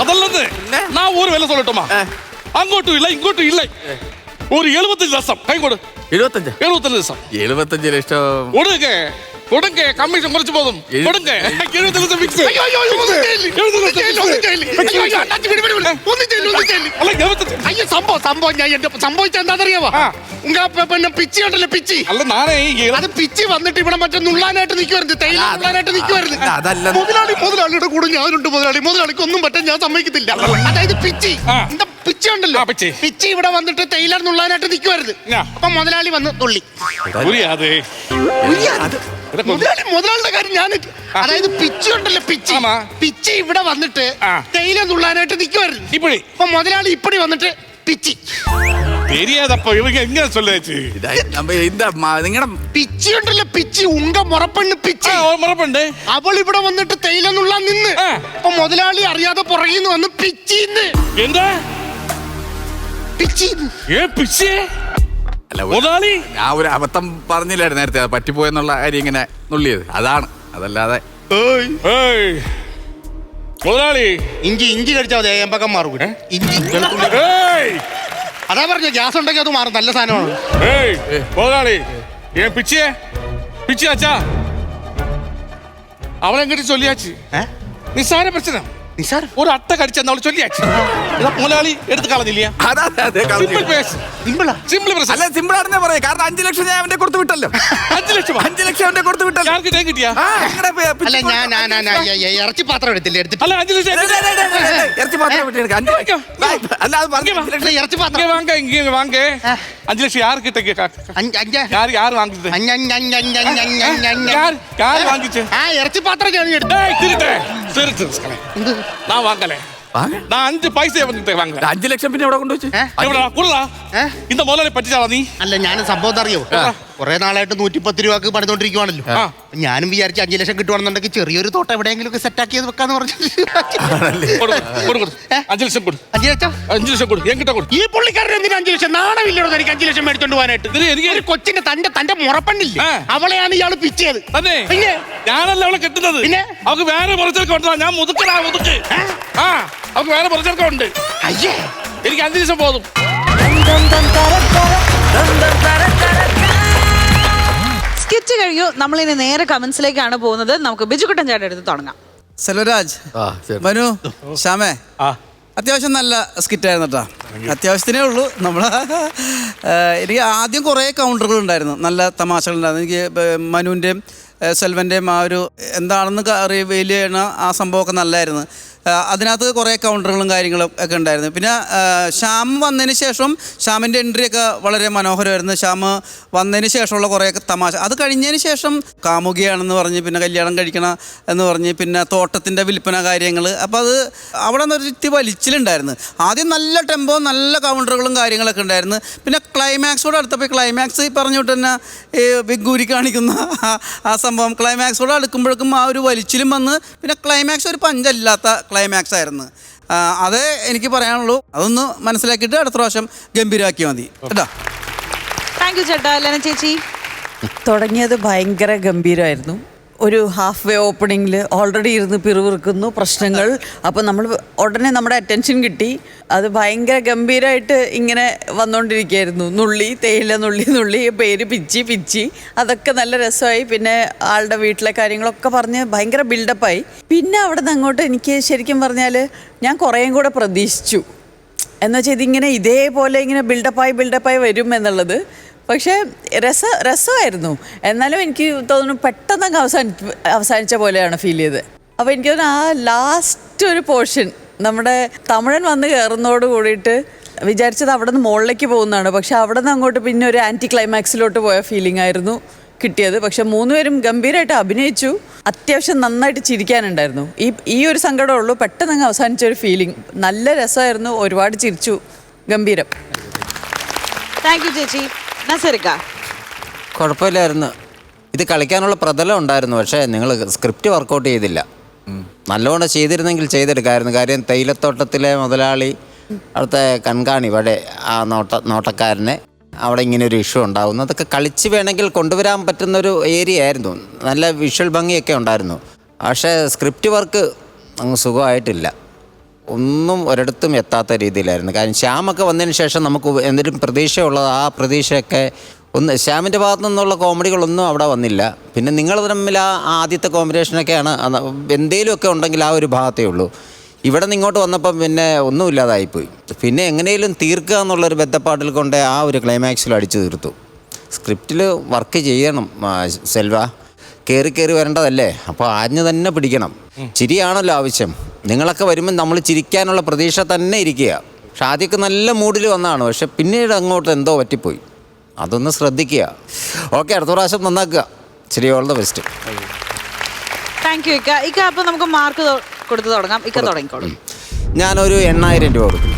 അതല്ലത്. நான் ஒரு விலை சொல்லட்டுமா? അങ്ങോട്ടും ഇല്ല ഇങ്ങോട്ടും ഇല്ല. ഒരു 75 ലക്ഷം കൈ കൊടു. 75 ലക്ഷം. 75 ലക്ഷം കൊടുങ്ക. കമ്മീഷൻ കുറച്ച് പോകും. കൊടുങ്ക. 75 ലക്ഷം ഫിക്സ്. സംഭവിച്ചെന്താറിയാവോ? പിന്നെ പിച്ചി ഉണ്ടല്ലോ പിച്ചി. അല്ല നാനേ അത് പിച്ചി വന്നിട്ട് ഇവിടെ മറ്റേ നുള്ളാനായിട്ട് നിൽക്കുവായിരുന്നു. തേയില നുള്ളാനായിട്ട് നിൽക്കുവായിരുന്നു. മുതലാളിയുടെ കൂടെ ഞാനുണ്ട്. മുതലാളിക്ക് ഒന്നും പറ്റാൻ ഞാൻ സമ്മതിക്കത്തില്ല. അതായത് പിച്ചി പിച്ചി ഉണ്ടല്ലോ. പിച്ചി ഇവിടെ വന്നിട്ട് തേയില നുള്ളാനായിട്ട് നിൽക്കുവായിരുന്നു. അപ്പൊ മുതലാളി വന്ന് നുള്ളി. മുതലാളിയുടെ കാര്യം ഞാൻ അതായത് പിച്ചി ഉണ്ടല്ലോ പിച്ചി ഇവിടെ വന്നിട്ട് തേയില നുള്ളാനായിട്ട് നിൽക്കുവായിരുന്നു. അപ്പൊ മുതലാളി ഇപ്പടി വന്നിട്ട് പിച്ചി നിങ്ങളുടെ പിച്ചി ഉണ്ടല്ലോ പിച്ചി ഉങ്ക മുറപ്പെണ്ണ് പിച്ചി അവൾ ഇവിടെ വന്നിട്ട് തേയില നുള്ളാൻ നിന്ന്. അപ്പൊ മുതലാളി അറിയാതെ പുറകിന്ന് വന്ന് പിച്ചിന്ന്. എന്താ പിച്ചി? ഞാൻ ഒരു അബദ്ധം പറഞ്ഞില്ലായിരുന്നു നേരത്തെ. അത് പറ്റിപ്പോയെന്നുള്ള കാര്യം ഇങ്ങനെ നുള്ളിയത് അതാണ്. അതല്ലാതെ മുതലാളി ഇഞ്ചി കഴിച്ചാൽ മതി. എമ്പക്കം മാറും. ഇഞ്ചി അതാ പറഞ്ഞ ഗ്യാസ് ഉണ്ടെങ്കിൽ അത് മാറും. നല്ല സാധനമാണ്. മുതലാളി പിച്ചിയാച്ചാ അവളെങ്ങോട്ട് ചൊല്ലിയാച്ച്. നിസ്സാര പ്രശ്നം. നിസാരം. ഒരു അട്ട കടിച്ചെന്ന് അവള് ചൊല്ലിയാച്ചു മുതലാളി എടുത്ത് കളഞ്ഞില്ല. സിമ്പിൾ അല്ല സിമ്പിൾ ആണെന്നേ പറയാം. കാരണം 5 ലക്ഷം ഞാൻ അവന്റെ കൊടുത്ത് വിട്ടല്ലോ. 5 ലക്ഷം 5 ലക്ഷം അവന്റെ കൊടുത്ത് വിട്ടല്ലോ. കിട്ടിയാ അല്ല ഞാൻ ഇറച്ചി പാത്രം എടുത്തില്ല എടുത്തിട്ട് അല്ല 5 ലക്ഷം ഇറച്ചി പാത്രം വിട്ടെടുക്ക. അല്ല അത് പറഞ്ഞു ഇറച്ചി പാത്രം ഇങ്ങനെ വാങ്ങ 5 ലക്ഷം யாரு கிட்ட யாரு வாங்கிட்டு யாரு வாங்கிச்சு ഇറച്ചി പാത്രം ഞാൻ എടുത്തു. நான் வாங்கல நான் 5 പൈസ വാങ്ങല. 5 ലക്ഷം പിന്നെ എവിടെ കൊണ്ടുവച്ചു? இந்த முதலாளി പറ്റിച്ചാളാ നീ? അല്ല ഞാൻ സംഭവം അറിയോ, കുറെ നാളായിട്ട് 110 രൂപക്ക് പണിതോണ്ടിരിക്കുവാണല്ലോ. ഞാനും വിചാരിച്ചു 5 ലക്ഷം കിട്ടുവാണെന്നുണ്ടെങ്കിൽ ചെറിയൊരു തോട്ടം എവിടെയെങ്കിലും ഒക്കെ സെറ്റ് ആക്കിയത് വെക്കാന്ന് പറഞ്ഞു. 5 ലക്ഷം കൊടു. 5 ലക്ഷം കൊടു. എങ്കിட்ட കൊടു. ഈ പുള്ളിക്കാരൻ എന്തിനാ 5 ലക്ഷം? നാണമില്ലല്ലോ എനിക്ക് 5 ലക്ഷം മേടിച്ചോണ്ട് പോകാനായിട്ട്. എനിക്ക് ഒരു കൊച്ചിന്റെ തന്റെ മുറപ്പണ്ണില്ലേ, അവളെയാണ് ഇയാള് പിച്ചത്. തന്നെ പിന്നെ ഞാനല്ല അവളെ കെട്ടുന്നത്. പിന്നെ അവക്ക് വേറെ പുറച്ചെടുക്ക ഉണ്ടാ. ഞാൻ മുതുക്കടാ മുതുക്ക്. അവക്ക് വേറെ പുറച്ചെടുക്ക ഉണ്ട്. അയ്യേ എനിക്ക് 5 ലക്ഷം പോതും. സ്കിറ്റ് കഴിഞ്ഞു. നമ്മളിനി നേരെ കമന്റ്സിലേക്കാണ് പോകുന്നത്. നമുക്ക് ബിജുക്കുട്ടൻ ചേട്ടൻ എടുത്ത് തുടങ്ങാം. സെൽവരാജ്, മനു, ശ്യാമേ, അത്യാവശ്യം നല്ല സ്കിറ്റായിരുന്നു കേട്ടോ. അത്യാവശ്യത്തിനേ ഉള്ളൂ. എനിക്ക് ആദ്യം കുറേ കൗണ്ടറുകൾ ഉണ്ടായിരുന്നു, നല്ല തമാശകളുണ്ടായിരുന്നു. എനിക്ക് മനുവിൻ്റെയും സെൽവൻ്റെയും ആ ഒരു എന്താണെന്ന് റിവീൽ ചെയ്യണ ആ സംഭവമൊക്കെ നല്ലതായിരുന്നു. അതിനകത്ത് കുറേ കൗണ്ടറുകളും കാര്യങ്ങളും ഒക്കെ ഉണ്ടായിരുന്നു. പിന്നെ ശ്യാം വന്നതിന് ശേഷം ശ്യാമിൻ്റെ എൻട്രിയൊക്കെ വളരെ മനോഹരമായിരുന്നു. ശ്യാം വന്നതിന് ശേഷമുള്ള കുറേയൊക്കെ തമാശ. അത് കഴിഞ്ഞതിന് ശേഷം കാമുകിയാണെന്ന് പറഞ്ഞ് പിന്നെ കല്യാണം കഴിക്കണം എന്ന് പറഞ്ഞ് പിന്നെ തോട്ടത്തിൻ്റെ വിൽപ്പന കാര്യങ്ങൾ. അപ്പോൾ അത് അവിടെ നിന്നൊരു ഇത്തി വലിച്ചിലുണ്ടായിരുന്നു. ആദ്യം നല്ല ടെമ്പോ നല്ല കൗണ്ടറുകളും കാര്യങ്ങളൊക്കെ ഉണ്ടായിരുന്നു. പിന്നെ ക്ലൈമാക്സോടെ അടുത്തപ്പോൾ ക്ലൈമാക്സ് ഈ പറഞ്ഞുകൊണ്ട് തന്നെ ഈ വിഗൂരി കാണിക്കുന്ന ആ സംഭവം ക്ലൈമാക്സോടെ അടുക്കുമ്പോഴേക്കും ആ ഒരു വലിച്ചിലും വന്ന് പിന്നെ ക്ലൈമാക്സ് ഒരു പഞ്ചല്ലാത്ത ക്ലൈമാക്സ് ആയിരുന്നു. അതേ എനിക്ക് പറയാനുള്ളൂ. അതൊന്ന് മനസ്സിലാക്കിയിട്ട് അടുത്ത പ്രാവശ്യം ഗംഭീരമാക്കിയാൽ മതി കേട്ടോ. താങ്ക് യു ചേട്ടാ. ലെന ചേച്ചി? തുടങ്ങിയത് ഭയങ്കര ഗംഭീരമായിരുന്നു. ഒരു ഹാഫ് വേ ഓപ്പണിങ്ങിൽ ഓൾറെഡി ഇരുന്ന് പിറുവിറുക്കുന്നു പ്രശ്നങ്ങൾ. അപ്പോൾ നമ്മൾ ഉടനെ നമ്മുടെ അറ്റൻഷൻ കിട്ടി. അത് ഭയങ്കര ഗംഭീരമായിട്ട് ഇങ്ങനെ വന്നുകൊണ്ടിരിക്കുകയായിരുന്നു. നുള്ളി തേയില നുള്ളി പേര് പിച്ചി അതൊക്കെ നല്ല രസമായി. പിന്നെ ആളുടെ വീട്ടിലെ കാര്യങ്ങളൊക്കെ പറഞ്ഞ് ഭയങ്കര ബിൽഡപ്പായി. പിന്നെ അവിടെ നിന്ന് അങ്ങോട്ട് എനിക്ക് ശരിക്കും പറഞ്ഞാൽ ഞാൻ കുറേയും കൂടെ പ്രതീക്ഷിച്ചു. എന്നുവെച്ചാൽ ഇതിങ്ങനെ ഇതേപോലെ ഇങ്ങനെ ബിൽഡപ്പായി വരും എന്നുള്ളത്. പക്ഷേ രസമായിരുന്നു. എന്നാലും എനിക്ക് തോന്നുന്നു പെട്ടെന്ന് അവസാനിച്ച പോലെയാണ് ഫീൽ ചെയ്തത്. അപ്പോൾ എനിക്ക് തോന്നുന്നു ആ ലാസ്റ്റ് ഒരു പോർഷൻ നമ്മുടെ തമിഴൻ വന്ന് കയറുന്നതോട് കൂടിയിട്ട് വിചാരിച്ചത് അവിടെ നിന്ന് മുകളിലേക്ക് പോകുന്നതാണ്. പക്ഷെ അവിടെ നിന്ന് അങ്ങോട്ട് പിന്നെ ഒരു ആൻറ്റി ക്ലൈമാക്സിലോട്ട് പോയ ഫീലിംഗ് ആയിരുന്നു കിട്ടിയത്. പക്ഷെ 3 പേരും ഗംഭീരമായിട്ട് അഭിനയിച്ചു. അത്യാവശ്യം നന്നായിട്ട് ചിരിക്കാനുണ്ടായിരുന്നു. ഈ ഒരു സങ്കടമുള്ളൂ. പെട്ടെന്ന് അവസാനിച്ച ഒരു ഫീലിംഗ്. നല്ല രസമായിരുന്നു. ഒരുപാട് ചിരിച്ചു. ഗംഭീരം. താങ്ക് യു ചേച്ചി. നസീർക്ക? കുഴപ്പമില്ലായിരുന്നു. ഇത് കളിക്കാനുള്ള പ്രതലം ഉണ്ടായിരുന്നു. പക്ഷേ നിങ്ങൾ സ്ക്രിപ്റ്റ് വർക്കൗട്ട് ചെയ്തില്ല. നല്ലോണം ചെയ്തിരുന്നെങ്കിൽ ചെയ്തെടുക്കാമായിരുന്നു. കാര്യം തേയിലത്തോട്ടത്തിലെ മുതലാളി അവിടുത്തെ കൺകാണി ഇവിടെ ആ നോട്ടക്കാരനെ അവിടെ ഇങ്ങനെ ഒരു ഇഷ്യൂ ഉണ്ടാകുന്നു. അതൊക്കെ കളിച്ച് വേണമെങ്കിൽ കൊണ്ടുവരാൻ പറ്റുന്നൊരു ഏരിയ ആയിരുന്നു. നല്ല വിഷ്വൽ ഭംഗിയൊക്കെ ഉണ്ടായിരുന്നു. പക്ഷേ സ്ക്രിപ്റ്റ് വർക്ക് അങ്ങ് സുഖമായിട്ടില്ല. ഒന്നും ഒരിടത്തും എത്താത്ത രീതിയിലായിരുന്നു. കാര്യം ശ്യാമൊക്കെ വന്നതിന് ശേഷം നമുക്ക് എന്തെങ്കിലും പ്രതീക്ഷയുള്ളത് ആ പ്രതീക്ഷയൊക്കെ ശ്യാമിൻ്റെ ഭാഗത്തു നിന്നുള്ള കോമഡികളൊന്നും അവിടെ വന്നില്ല. പിന്നെ നിങ്ങൾ തമ്മിൽ ആ ആദ്യത്തെ കോമ്പിനേഷനൊക്കെയാണ് എന്തെങ്കിലുമൊക്കെ ഉണ്ടെങ്കിൽ ആ ഒരു ഭാഗത്തേ ഉള്ളൂ. ഇവിടെ നിന്ന് ഇങ്ങോട്ട് വന്നപ്പം പിന്നെ ഒന്നുമില്ലാതായിപ്പോയി. പിന്നെ എങ്ങനെയും തീർക്കുക എന്നുള്ളൊരു ബന്ധപ്പാട്ടിൽ കൊണ്ട് ആ ഒരു ക്ലൈമാക്സിൽ അടിച്ചു തീർത്തു. സ്ക്രിപ്റ്റിൽ വർക്ക് ചെയ്യണം സെൽവ. കയറി വരേണ്ടതല്ലേ. അപ്പോൾ ആഞ്ഞ് തന്നെ പിടിക്കണം. ചിരിയാണല്ലോ ആവശ്യം. നിങ്ങളൊക്കെ വരുമ്പോൾ നമ്മൾ ചിരിക്കാനുള്ള പ്രതീക്ഷ തന്നെ ഇരിക്കുക. പക്ഷെ ആദ്യമൊക്കെ നല്ല മൂഡിൽ വന്നതാണ്. പക്ഷെ പിന്നീട് അങ്ങോട്ട് എന്തോ പറ്റിപ്പോയി. അതൊന്ന് ശ്രദ്ധിക്കുക. ഓക്കെ, അടുത്ത പ്രാവശ്യം നന്നാക്കുക. ശരി, all the best. Thank you ഇക്ക. ഇക്ക അപ്പോൾ നമുക്ക് മാർക്ക് കൊടുത്ത് തുടങ്ങാം. ഇക്ക തുടങ്ങിക്കോളും. ഞാനൊരു 8,000 രൂപ കൊടുക്കും.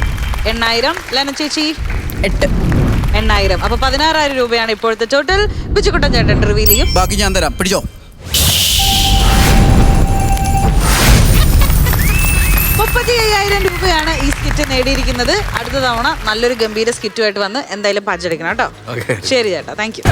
8,000. ലെന ചേച്ചി? 8. 8,000. അപ്പോൾ 16,000 രൂപയാണ് ഇപ്പോഴത്തെ ടോട്ടൽ. ബിജുക്കുട്ടൻ ചേട്ടൻ റിവീൽ ചെയ്യും. ബാക്കി ഞാൻ തരാം, പിടിച്ചോ. 35,000 രൂപയാണ് ഈ സ്കിറ്റ് നേടിയിരിക്കുന്നത്. അടുത്ത തവണ നല്ലൊരു ഗംഭീര സ്കിറ്റുമായിട്ട് വന്ന് എന്തായാലും പഞ്ചടിക്കണം കേട്ടോ. ശരി ചേട്ടാ, താങ്ക് യു.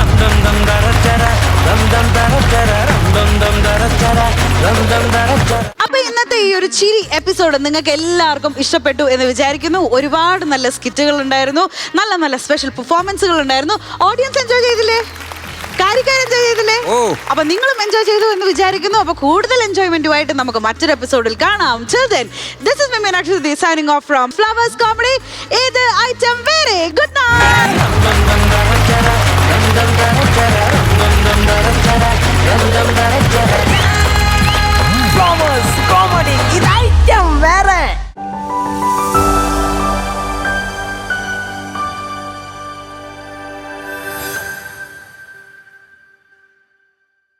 അപ്പൊ ഇന്നത്തെ ഈ ഒരു ചിരി എപ്പിസോഡ് നിങ്ങൾക്ക് എല്ലാവർക്കും ഇഷ്ടപ്പെട്ടു എന്ന് വിചാരിക്കുന്നു. ഒരുപാട് നല്ല സ്കിറ്റുകൾ ഉണ്ടായിരുന്നു, നല്ല നല്ല സ്പെഷ്യൽ പെർഫോമൻസുകൾ ഉണ്ടായിരുന്നു. ഓഡിയൻസ് എൻജോയ് ചെയ്തില്ലേ? കാര്യക്കാർ എൻജോയ് ചെയ്തില്ലേ? അപ്പൊ നിങ്ങളും എൻജോയ് ചെയ്തു എന്ന് വിചാരിക്കുന്നു. അപ്പൊ കൂടുതൽ എൻജോയ്മെന്റുമായിട്ട് നമുക്ക് മറ്റൊരു എപ്പിസോഡിൽ കാണാം. Till then, this is me Meenakshi Sudhi signing off from Flowers Comedy. ഇത് ഐറ്റം വേറെ. Good night.